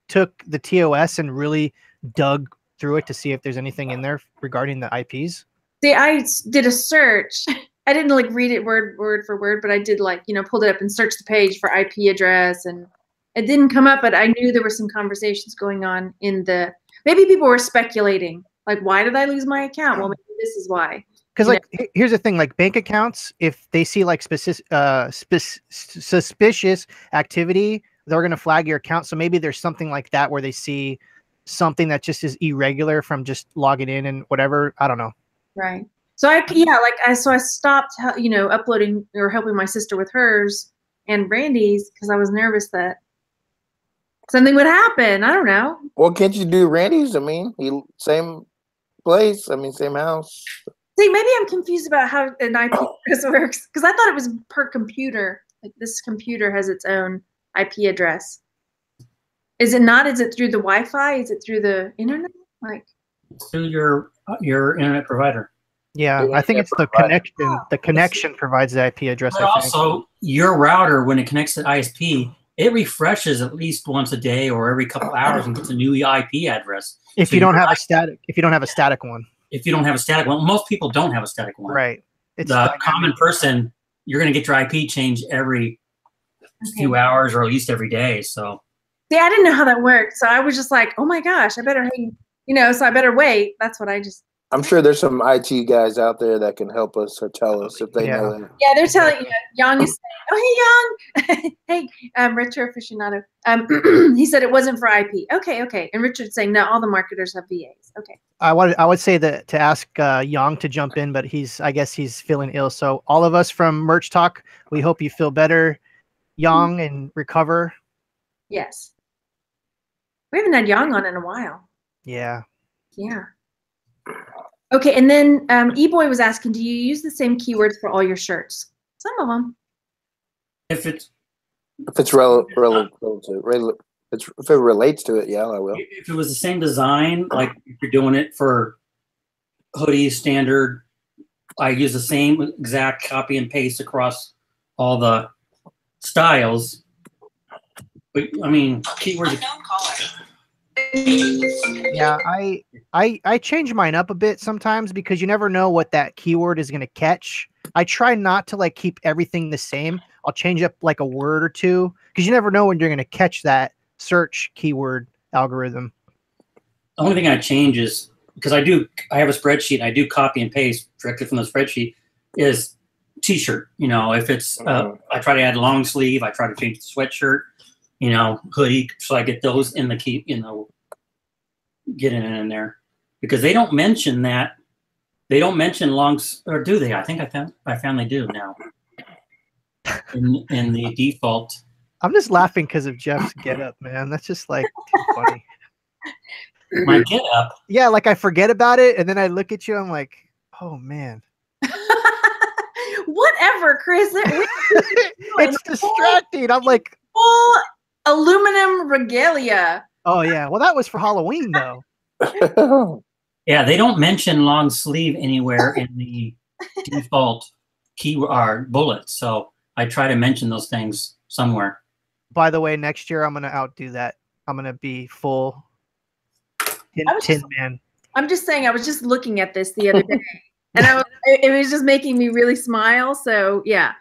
took the TOS and really dug through it to see if there's anything in there regarding the IPs? See, I did a search. I didn't read it word for word, but I did pulled it up and searched the page for IP address, and it didn't come up, but I knew there were some conversations going on maybe people were speculating, why did I lose my account? Well, maybe this is why. Because here's the thing, bank accounts, if they see suspicious activity, they're going to flag your account. So maybe there's something like that where they see something that just is irregular from just logging in and whatever. I don't know. Right. So I stopped, uploading or helping my sister with hers and Randy's because I was nervous that something would happen. I don't know. Well, can't you do Randy's? I mean, same place. I mean, same house. See, maybe I'm confused about how an IP address works, because I thought it was per computer. This computer has its own IP address. Is it not? Is it through the Wi-Fi? Is it through the internet? Through your internet provider. Yeah, I think it's the connection. The connection provides the IP address. But also, your router, when it connects to ISP, it refreshes at least once a day or every couple hours and gets a new IP address. If you don't have a static one. If you don't have a static one, most people don't have a static one. Right. It's the common person, you're going to get your IP changed every few hours or at least every day. So. See, I didn't know how that worked. So I was just like, oh my gosh, I better, so I better wait. That's what I just. I'm sure there's some IT guys out there that can help us or tell us if they know that. Yeah, they're telling you. Young is saying, oh, hey, Young. Hey, retro aficionado. He said it wasn't for IP. Okay. And Richard's saying, no, all the marketers have VAs. Okay. I would say that to ask Young to jump in, but I guess he's feeling ill. So all of us from Merch Talk, we hope you feel better, Young, and recover. Yes. We haven't had Young on in a while. Yeah. Yeah. Okay, and then E-Boy was asking, do you use the same keywords for all your shirts? Some of them. If it's relative. If it relates to it, yeah, I will. If it was the same design, like if you're doing it for hoodies, standard, I use the same exact copy and paste across all the styles. But I mean, keywords. Yeah, I change mine up a bit sometimes because you never know what that keyword is going to catch. I try not to like keep everything the same. I'll change up like a word or two because you never know when you're going to catch that search keyword algorithm. The only thing I change is because I have a spreadsheet. I do copy and paste directly from the spreadsheet. Is t-shirt. You know, if it's I try to add long sleeve. I try to change the sweatshirt. You know, hoodie. So I get those in the key. You know, get it in there because they don't mention that. They don't mention longs, or do they? I think I found they do now. In the default. I'm just laughing because of Jeff's getup, man. That's just like too funny. My getup? Yeah, like I forget about it, and then I look at you. I'm like, oh man. Whatever, Chris. It's distracting. I'm like full aluminum regalia. Oh yeah. Well, that was for Halloween though. Yeah, they don't mention long sleeve anywhere in the default keyword bullets. So I try to mention those things somewhere. By the way, next year I'm gonna outdo that. I'm gonna be full tin man. I'm just saying. I was just looking at this the other day, and it was just making me really smile. So yeah.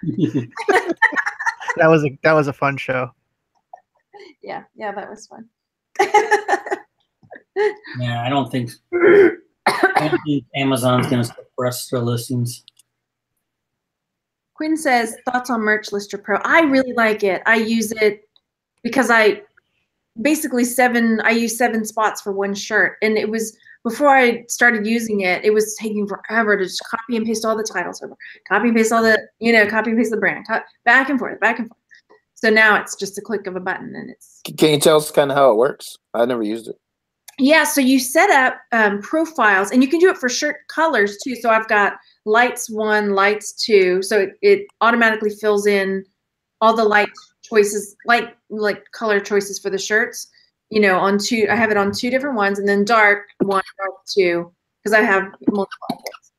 That was a fun show. Yeah, that was fun. Yeah, I don't think Amazon's going to suppress their listings. Quinn says, thoughts on Merch Lister Pro. I really like it. I use it because I use 7 spots for one shirt. And it was, before I started using it, it was taking forever to just copy and paste all the titles over, copy and paste all the, copy and paste the brand, back and forth, back and forth. So now it's just a click of a button and it's. Can you tell us kind of how it works? I never used it. Yeah, so you set up profiles, and you can do it for shirt colors too. So I've got lights 1, lights 2. So it automatically fills in all the light choices, like color choices for the shirts. On 2. I have it on 2 different ones, and then dark 1, dark 2, because I have multiple items.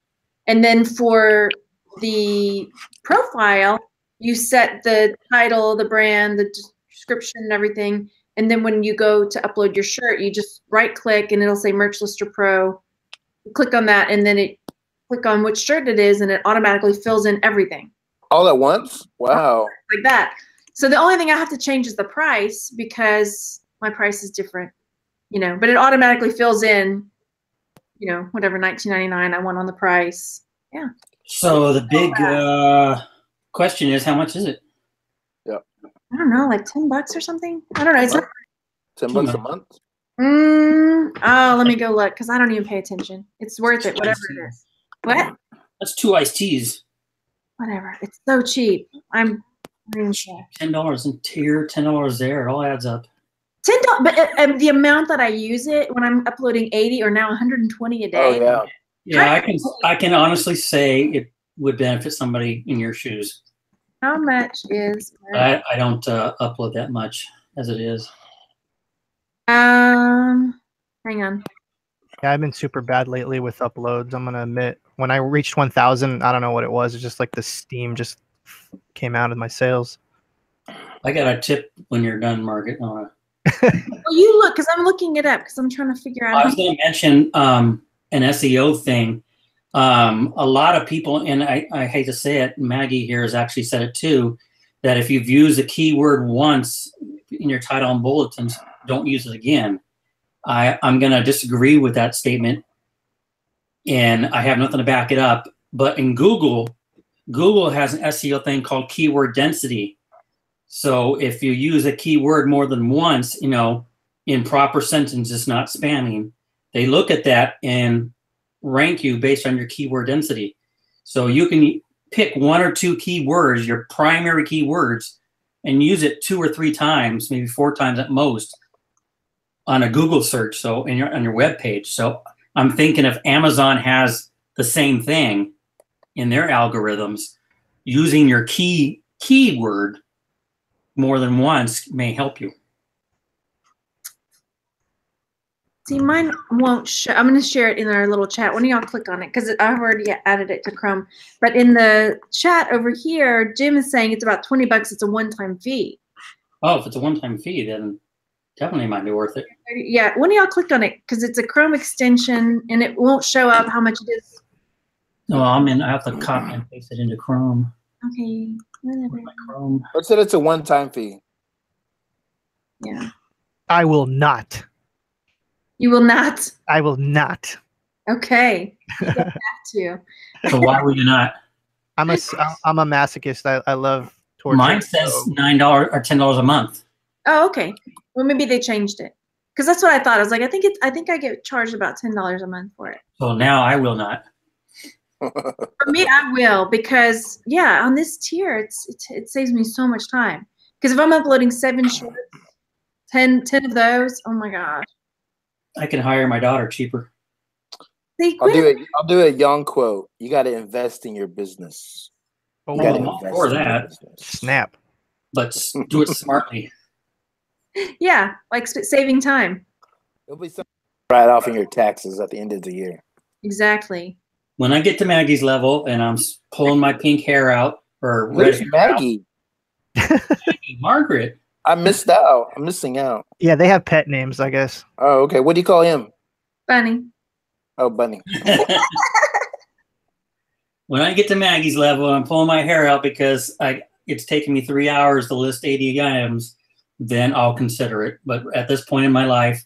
And then for the profile, you set the title, the brand, the description, and everything. And then when you go to upload your shirt, you just right click and it'll say Merch Lister Pro. Click on that and then click on which shirt it is and it automatically fills in everything. All at once? Wow. Like that. So the only thing I have to change is the price because my price is different, but it automatically fills in, whatever $19.99 I want on the price. Yeah. So the big question is, how much is it? Yeah. I don't know, like $10 or something. I don't know. It's not $10 a month. Oh, let me go look because I don't even pay attention. It's worth it, whatever it is. What? That's 2 iced teas. Whatever. It's so cheap. I'm not even sure. $10 in here, $10 there. It all adds up. $10, but the amount that I use it when I'm uploading 80 or now 120 a day. Oh yeah. Yeah, I can honestly say it would benefit somebody in your shoes. How much is? I don't upload that much as it is. Hang on. Yeah, I've been super bad lately with uploads. I'm gonna admit, when I reached 1,000, I don't know what it was. It's just like the steam just came out of my sales. I got a tip when you're done, Margaret. Well, you look because I'm looking it up because I'm trying to figure out. I was going to mention an SEO thing. A lot of people, and I hate to say it, Maggie here has actually said it too, that if you've used a keyword once in your title and bulletins, don't use it again. I'm going to disagree with that statement, and I have nothing to back it up. But in Google has an SEO thing called keyword density. So if you use a keyword more than once, in proper sentences, not spamming, they look at that and rank you based on your keyword density. So you can pick 1 or 2 keywords, your primary keywords, and use it 2 or 3 times, maybe 4 times at most, on a Google search. So on your web page. So I'm thinking if Amazon has the same thing in their algorithms, using your keyword more than once may help you. See, mine won't show. I'm going to share it in our little chat. One of y'all click on it because I've already added it to Chrome. But in the chat over here, Jim is saying it's about $20. It's a one-time fee. Oh, if it's a one-time fee, then definitely might be worth it. Yeah, one of y'all clicked on it because it's a Chrome extension and it won't show up how much it is. No, I have to copy and paste it into Chrome. Okay, whatever. Chrome. What said it's a one-time fee? Yeah. I will not. You will not? I will not. Okay. You don't have to. So why would you not? I'm a masochist. I love torture. Mine says $9 or $10 a month. Oh, okay. Well, maybe they changed it. Because that's what I thought. I was like, I think I get charged about $10 a month for it. So now I will not. For me, I will because yeah, on this tier, it saves me so much time. Because if I'm uploading 7 shorts, 10 of those, oh my gosh. I can hire my daughter cheaper. I'll do a young quote. You got to invest in your business. Oh, I'm all for that. Snap. But do it smartly. Yeah, like saving time. It'll be something right off in your taxes at the end of the year. Exactly. When I get to Maggie's level and I'm pulling my pink hair out or red Where's hair Maggie? Maggie, Margaret. I missed out. I'm missing out. Yeah, they have pet names, I guess. Oh, okay. What do you call him? Bunny. Oh, Bunny. When I get to Maggie's level, I'm pulling my hair out because it's taken me 3 hours to list 80 items, then I'll consider it. But at this point in my life,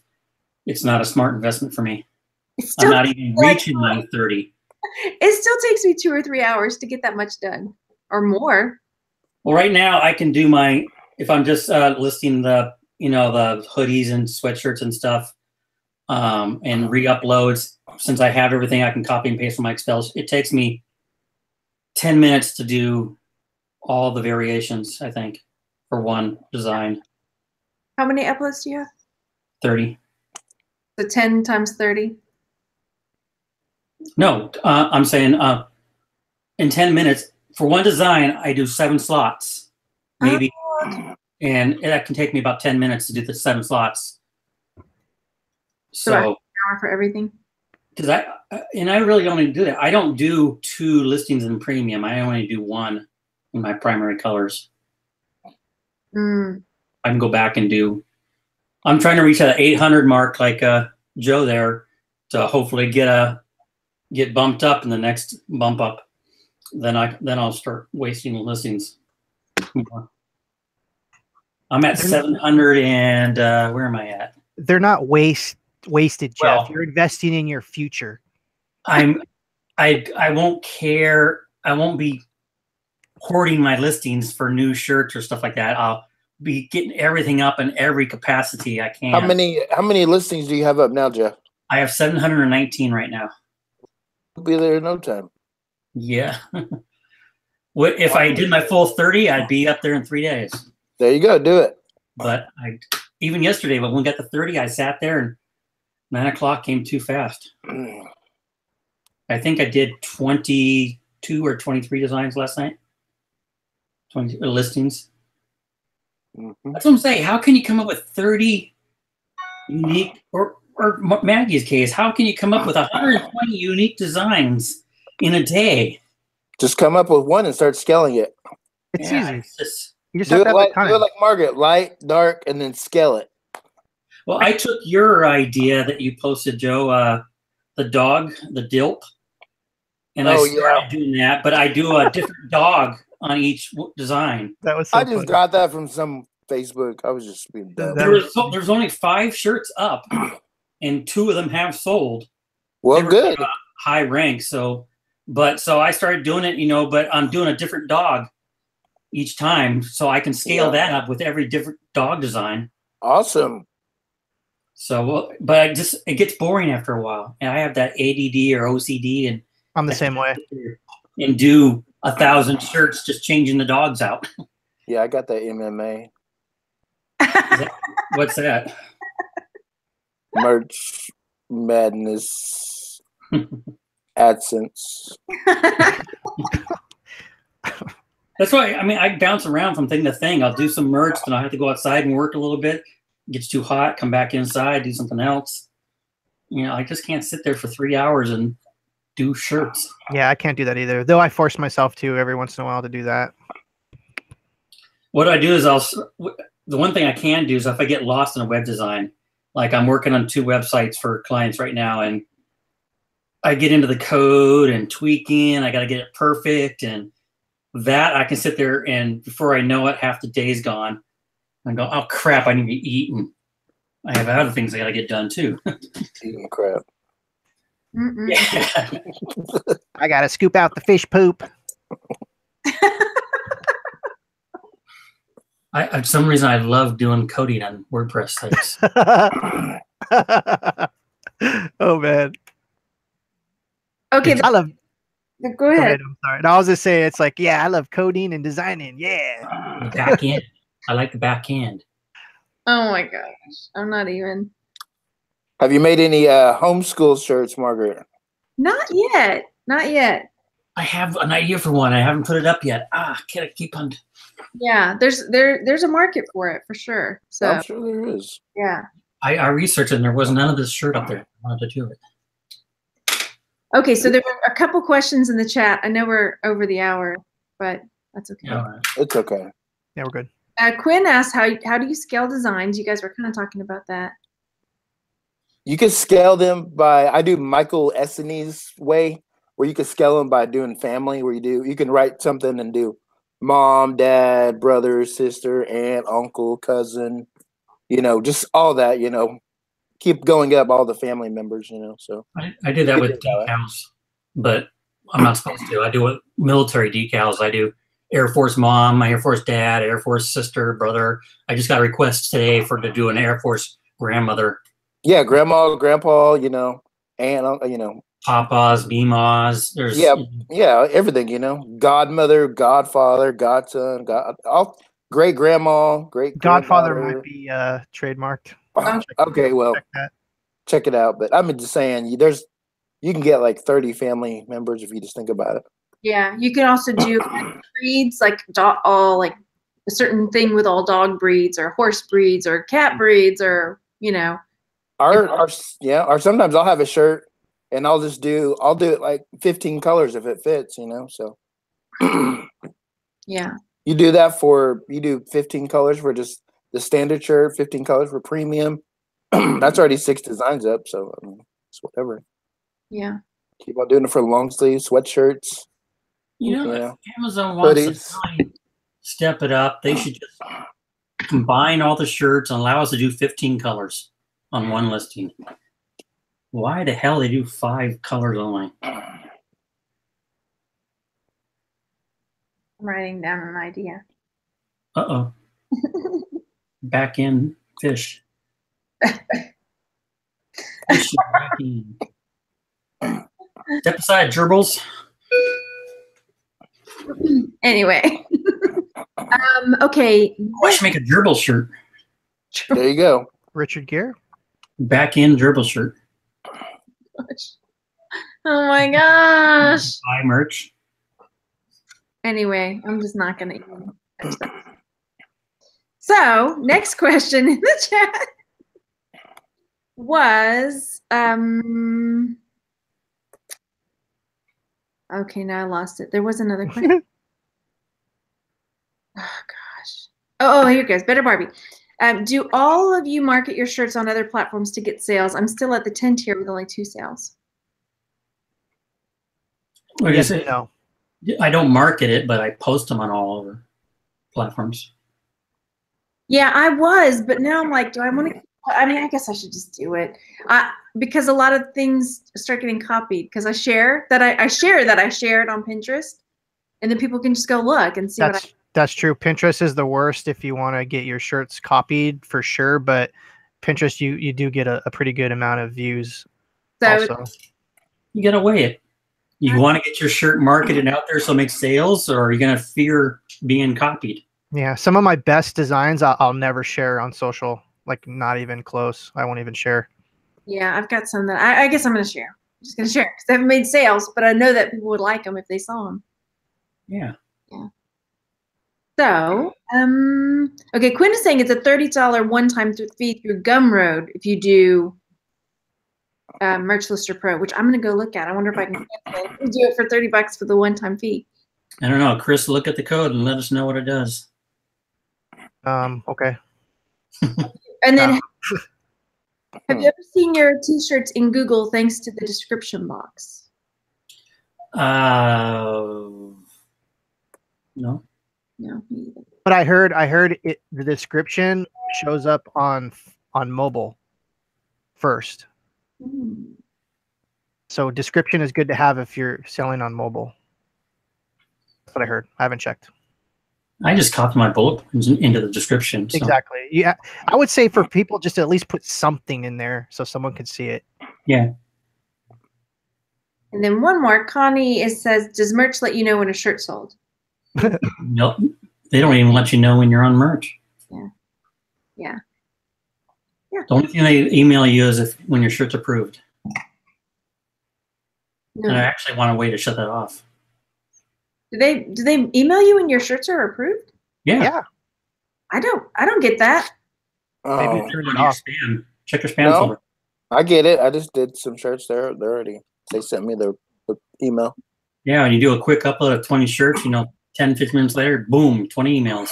it's not a smart investment for me. I'm not even reaching my 30. It still takes me 2 or 3 hours to get that much done or more. Well, right now I can do if I'm just listing the hoodies and sweatshirts and stuff and re-uploads, since I have everything, I can copy and paste from my Excel. It takes me 10 minutes to do all the variations, I think, for one design. How many uploads do you have? 30. So 10 times 30? No, I'm saying in 10 minutes, for one design, I do 7 slots, maybe. Oh. And that can take me about 10 minutes to do the 7 slots. So an hour for everything? Because I really don't even do that. I don't do 2 listings in premium. I only do 1 in my primary colors. Mm. I can go back and I'm trying to reach that 800 mark like Joe there to hopefully get bumped up in the next bump up. Then I'll start wasting listings more. I'm at 700 and where am I at? They're not wasted, Jeff. Well, you're investing in your future. I won't care. I won't be hoarding my listings for new shirts or stuff like that. I'll be getting everything up in every capacity I can. How many listings do you have up now, Jeff? I have 719 right now. We'll be there in no time. Yeah. If I did my full 30, I'd be up there in 3 days. There you go. Do it. But even yesterday, when we got to 30, I sat there and 9 o'clock came too fast. I think I did 22 or 23 designs last night. 20 listings. Mm-hmm. That's what I'm saying. How can you come up with 30 unique, or Maggie's case, how can you come up with 120 unique designs in a day? Just come up with one and start scaling it. It's easy. You just do have to it have like, the time. do it like Margaret, light, dark, and then scale it. Well, I took your idea that you posted, Joe, the dog, the dilp, and I started doing that, but I do a different dog on each design. That was so I just funny. got that from some Facebook. I was just being dumb. There's only 5 shirts up, and 2 of them have sold. Well, good. High rank, so I started doing it, but I'm doing a different dog each time, so I can scale that up with every different dog design. Awesome. So, but it gets boring after a while, and I have that ADD or OCD, and I'm the same way. And do 1,000 shirts just changing the dogs out. Yeah, I got that MMA. What's that? Merch Madness AdSense. That's why, I bounce around from thing to thing. I'll do some merch, then I'll have to go outside and work a little bit. It gets too hot, come back inside, do something else. You know, I just can't sit there for 3 hours and do shirts. Yeah, I can't do that either. Though I force myself to every once in a while to do that. What I do is the one thing I can do is if I get lost in a web design, like I'm working on 2 websites for clients right now, and I get into the code and tweaking, I got to get it perfect, and that I can sit there and before I know it, half the day's gone. I go, oh crap, I need to eat, and I have other things I got to get done too. Eating crap. Yeah. I gotta scoop out the fish poop. For some reason, I love doing coding on WordPress sites. Oh man. Okay. I love. Go ahead. I'm sorry. No, I was just saying, it's like, yeah, I love coding and designing. Yeah. The back end. I like the back end. Oh my gosh. I'm not even. Have you made any homeschool shirts, Margaret? Not yet. Not yet. I have an idea for one. I haven't put it up yet. Can I keep on? Yeah, there's a market for it for sure. So I'm sure there is. yeah. I researched it and there was none of this shirt up there. I wanted to do it. Okay, so there were a couple questions in the chat. I know we're over the hour, but that's okay. Yeah. It's okay. Yeah, we're good. Quinn asked, how do you scale designs? You guys were kind of talking about that. You can scale them by, I do Michael Essany's way, where you can scale them by doing family, where you can write something and do mom, dad, brother, sister, aunt, uncle, cousin, just all that, keep going up all the family members, so. I do that with decals, but I'm not supposed to. I do it military decals. I do Air Force mom, my Air Force dad, Air Force sister, brother. I just got requests today to do an Air Force grandmother. Yeah, grandma, grandpa, aunt, Papas, Bemas. There's everything, godmother, godfather, godson, great grandma, great Godfather might be trademarked. Okay, well, check it out. But I'm just saying, you can get like 30 family members if you just think about it. Yeah, you can also do breeds, like all like a certain thing with all dog breeds or horse breeds or cat breeds or Or sometimes I'll have a shirt and I'll do it like 15 colors if it fits, so. Yeah. You do 15 colors for just the standard shirt, 15 colors for premium. That's already 6 designs up, so it's whatever. Yeah. Keep on doing it for long sleeves, sweatshirts. If Amazon wants to really step it up, they should just combine all the shirts and allow us to do 15 colors on one listing. Why the hell they do 5 colors only? I'm writing down an idea. Uh-oh. Back in fish. Fish back in. Step aside, gerbils. Anyway. Okay. I should make a gerbil shirt. There you go. Richard Gere. Back in gerbil shirt. Oh my gosh. Buy merch. Anyway, I'm just not going to even touch that. So, next question in the chat was, okay, now I lost it. There was another question. Oh, gosh. Oh, here it goes. Better Barbie. Do all of you market your shirts on other platforms to get sales? I'm still at the 10 tier with only 2 sales. What is it? No. I don't market it, but I post them on all over platforms. Yeah, I was, but now I'm like, do I want to? I mean, I guess I should just do it. Because a lot of things start getting copied because I share that I shared on Pinterest, and then people can just go look and see That's true. Pinterest is the worst if you want to get your shirts copied for sure, but Pinterest you do get a pretty good amount of views. So also. You gotta weigh it. You want to get your shirt marketed out there so it makes sales, or are you gonna fear being copied? Yeah, some of my best designs I'll never share on social, like not even close. I won't even share. Yeah, I've got some that I guess I'm gonna share. I'm just gonna share because they haven't made sales, but I know that people would like them if they saw them. Yeah. Yeah. So, okay, Quinn is saying it's a $30 one-time fee through Gumroad if you do Merch Lister Pro, which I'm going to go look at. I wonder if I can cancel it. We do it for $30 for the one-time fee. I don't know. Chris, look at the code and let us know what it does. Okay. And then, have you ever seen your T-shirts in Google thanks to the description box? No. No, me either. But I heard the description shows up on mobile first. So description is good to have if you're selling on mobile. That's what I heard. I haven't checked. I just copy my bullet points into the description. So. Exactly. Yeah, I would say for people just to at least put something in there so someone could see it. Yeah. And then one more, Connie, it says, does merch let you know when a shirt sold? Nope. They don't even let you know when you're on merch. Yeah. The only thing they email you is when your shirt's approved. No. And I actually want a way to shut that off. Do they email you when your shirts are approved? Yeah. I don't get that. Maybe Oh, turn Check it your off. spam. Check your spam No. folder. I get it. I just did some shirts there. They're already. They sent me the email. Yeah, when you do a quick upload of 20 shirts, 10, 15 minutes later, boom, 20 emails.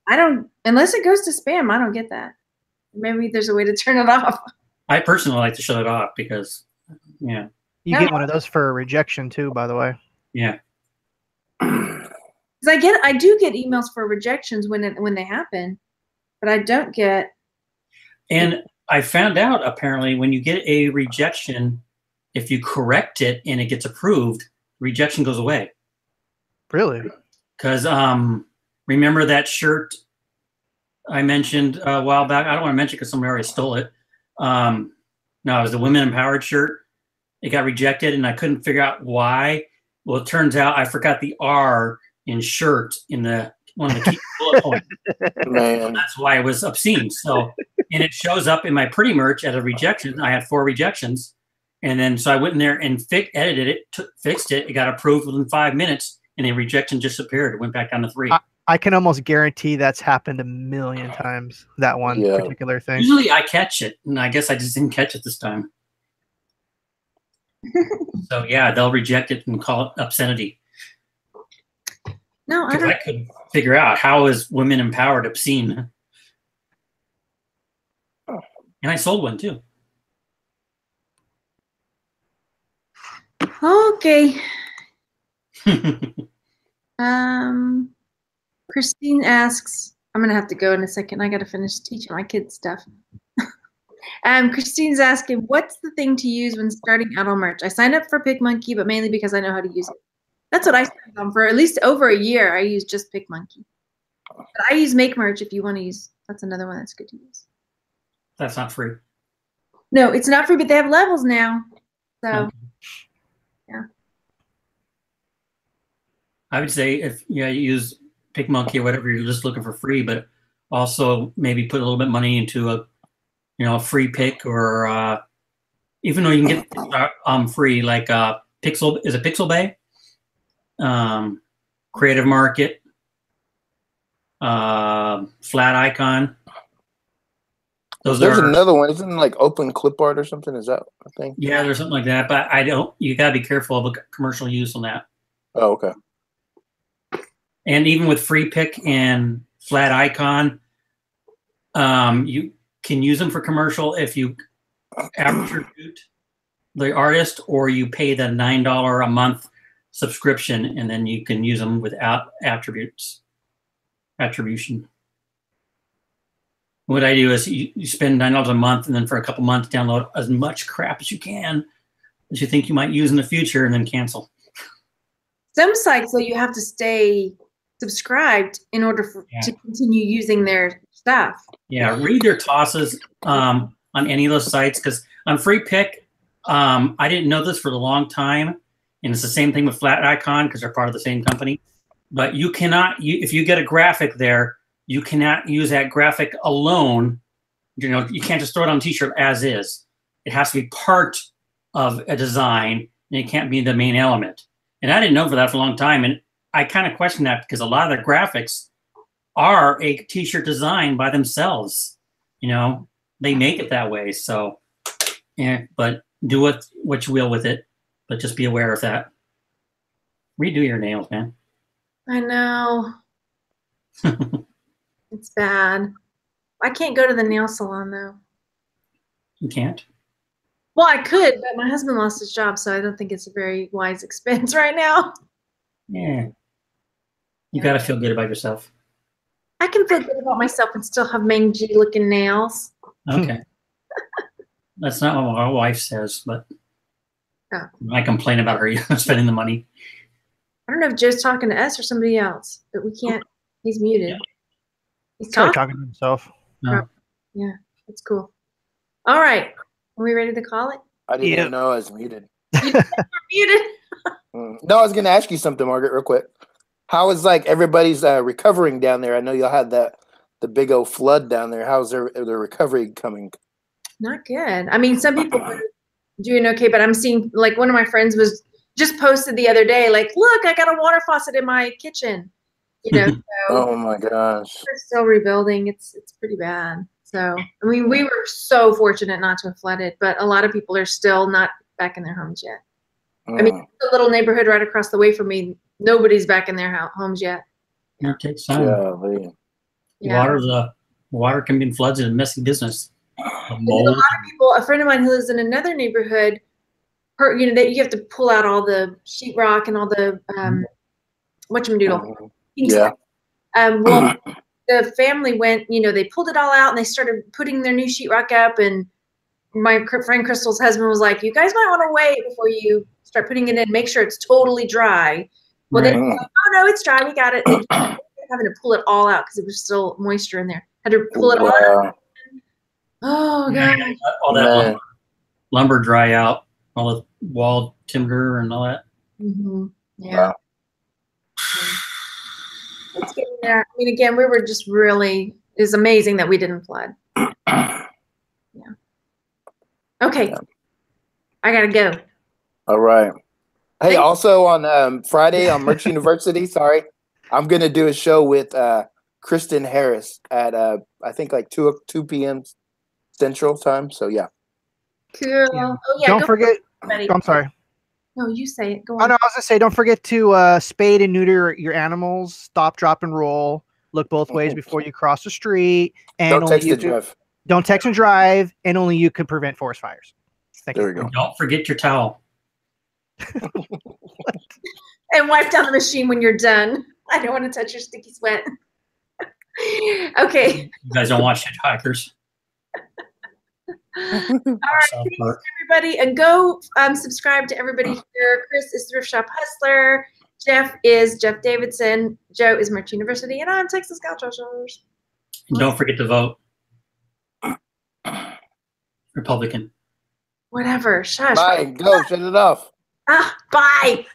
I don't, unless it goes to spam, I don't get that. Maybe there's a way to turn it off. I I personally like to shut it off because, yeah. You get one of those for a rejection too, by the way. Yeah. Because I do get emails for rejections when they happen, but I don't get. And I found out apparently when you get a rejection, if you correct it and it gets approved, rejection goes away. Really? Because remember that shirt I mentioned a while back? I don't want to mention because somebody already stole it. No, it was the Women Empowered shirt. It got rejected and I couldn't figure out why. Well, it turns out I forgot the R in shirt in one of the key bullet points. Man. That's why it was obscene. So, and it shows up in my pretty merch as a rejection. I had 4 rejections. And then, so I went in there and edited it, fixed it. It got approved within 5 minutes and the rejection disappeared. It went back down to 3. I can almost guarantee that's happened a million times, that one particular thing. Usually I catch it, and I guess I just didn't catch it this time. So yeah, they'll reject it and call it obscenity. No, I don't. I couldn't figure out how is Women Empowered obscene. And I sold one too. Okay. Christine asks, I'm going to have to go in a second. I got to finish teaching my kids stuff. Christine's asking, what's the thing to use when starting out on merch? I signed up for PicMonkey, but mainly because I know how to use it. That's what I signed on for at least over a year. I use just PicMonkey. But I use Make Merch if you want to use. That's another one that's good to use. That's not free. No, it's not free, but they have levels now. So, Okay. Yeah. I would say if you use PicMonkey or whatever, you're just looking for free, but also maybe put a little bit of money into a free pick, or even though you can get free, like Pixel, is it Pixel Bay? Creative Market, Flat Icon. There's another one. Isn't it like Open Clipart or something? Is that a thing? Yeah, there's something like that, but you gotta be careful of commercial use on that. Oh, okay. And even with Free Pick and Flat Icon, you can use them for commercial if you attribute the artist, or you pay the $9 a month subscription, and then you can use them without attribution. What I do is you spend $9 a month, and then for a couple months download as much crap as you can that you think you might use in the future, and then cancel. Some sites, though, you have to stay subscribed in order to continue using their stuff. Yeah, read their tosses on any of those sites, because on Free Pick, I didn't know this for a long time, and it's the same thing with Flat Icon because they're part of the same company. But you cannot, if you get a graphic there, you cannot use that graphic alone. You can't just throw it on a t-shirt as is. It has to be part of a design, and it can't be the main element. And I didn't know for that for a long time, and I kind of questioned that because a lot of the graphics are a t-shirt design by themselves. They make it that way. So, yeah, but do what you will with it, but just be aware of that. Redo your nails, man. I know. It's bad. I can't go to the nail salon though. You can't? Well, I could, but my husband lost his job, so I don't think it's a very wise expense right now. Yeah. You got to feel good about yourself. I can feel good about myself and still have mangy looking nails. Okay. That's not what my wife says, but Oh. I complain about her spending the money. I don't know if Joe's talking to us or somebody else, but we can't. He's muted. Yeah. He's Probably talking. talking to himself. No. Yeah, that's cool. All right. Are we ready to call it? I didn't Yeah. even know I was muted. You're muted. No, I was going to ask you something, Margaret, real quick. How is like everybody's recovering down there? I know y'all had the big old flood down there. How's their recovery coming? Not good. I mean, some people are doing okay, but I'm seeing like one of my friends was just posted the other day, like, look, I got a water faucet in my kitchen. You know, so Oh my gosh. we're still rebuilding. It's pretty bad. So I mean, we were so fortunate not to have flooded, but a lot of people are still not back in their homes yet. I mean, the little neighborhood right across the way from me, nobody's back in their homes yet. It takes time. Yeah. Water can be in floods and messy business. A lot of people, a friend of mine who lives in another neighborhood, that you have to pull out all the sheetrock and all the whatchamdoodle. Yeah. Well, the family went, they pulled it all out and they started putting their new sheetrock up. And my friend Crystal's husband was like, "You guys might want to wait before you start putting it in. Make sure it's totally dry." Well, then, like, oh no, it's dry. We got it. They having to pull it all out because it was still moisture in there. Had to pull it all out. Oh god! All that lumber dry out, all the wall timber and all that. Mm-hmm. Yeah. Wow. It's getting there. I mean, again, we were just really. It's amazing that we didn't flood. Yeah. Okay. Yeah. I gotta go. All right. Hey, also on Friday on Merch University, sorry, I'm gonna do a show with Kristen Harris at I think like 2 p.m. Central Time. So yeah. Cool. Yeah. Oh yeah. Don't forget. I'm sorry. No, you say it. Go on. Oh no, I was gonna say, don't forget to spade and neuter your animals. Stop, drop, and roll. Look both ways before you cross the street. And don't text and drive. Don't text and drive, and only you can prevent forest fires. There we go. Don't forget your towel. And wipe down the machine when you're done. I don't want to touch your sticky sweat. Okay. You guys don't watch Hitchhikers. All right, thanks everybody, and go subscribe to everybody here. Chris is Thrift Shop Hustler. Jeff is Jeff Davidson. Joe is Merch University, and I'm Texas Couch Hustlers. And don't forget to vote Republican. Whatever. Shush. Bye. Go. Shut it off. Bye.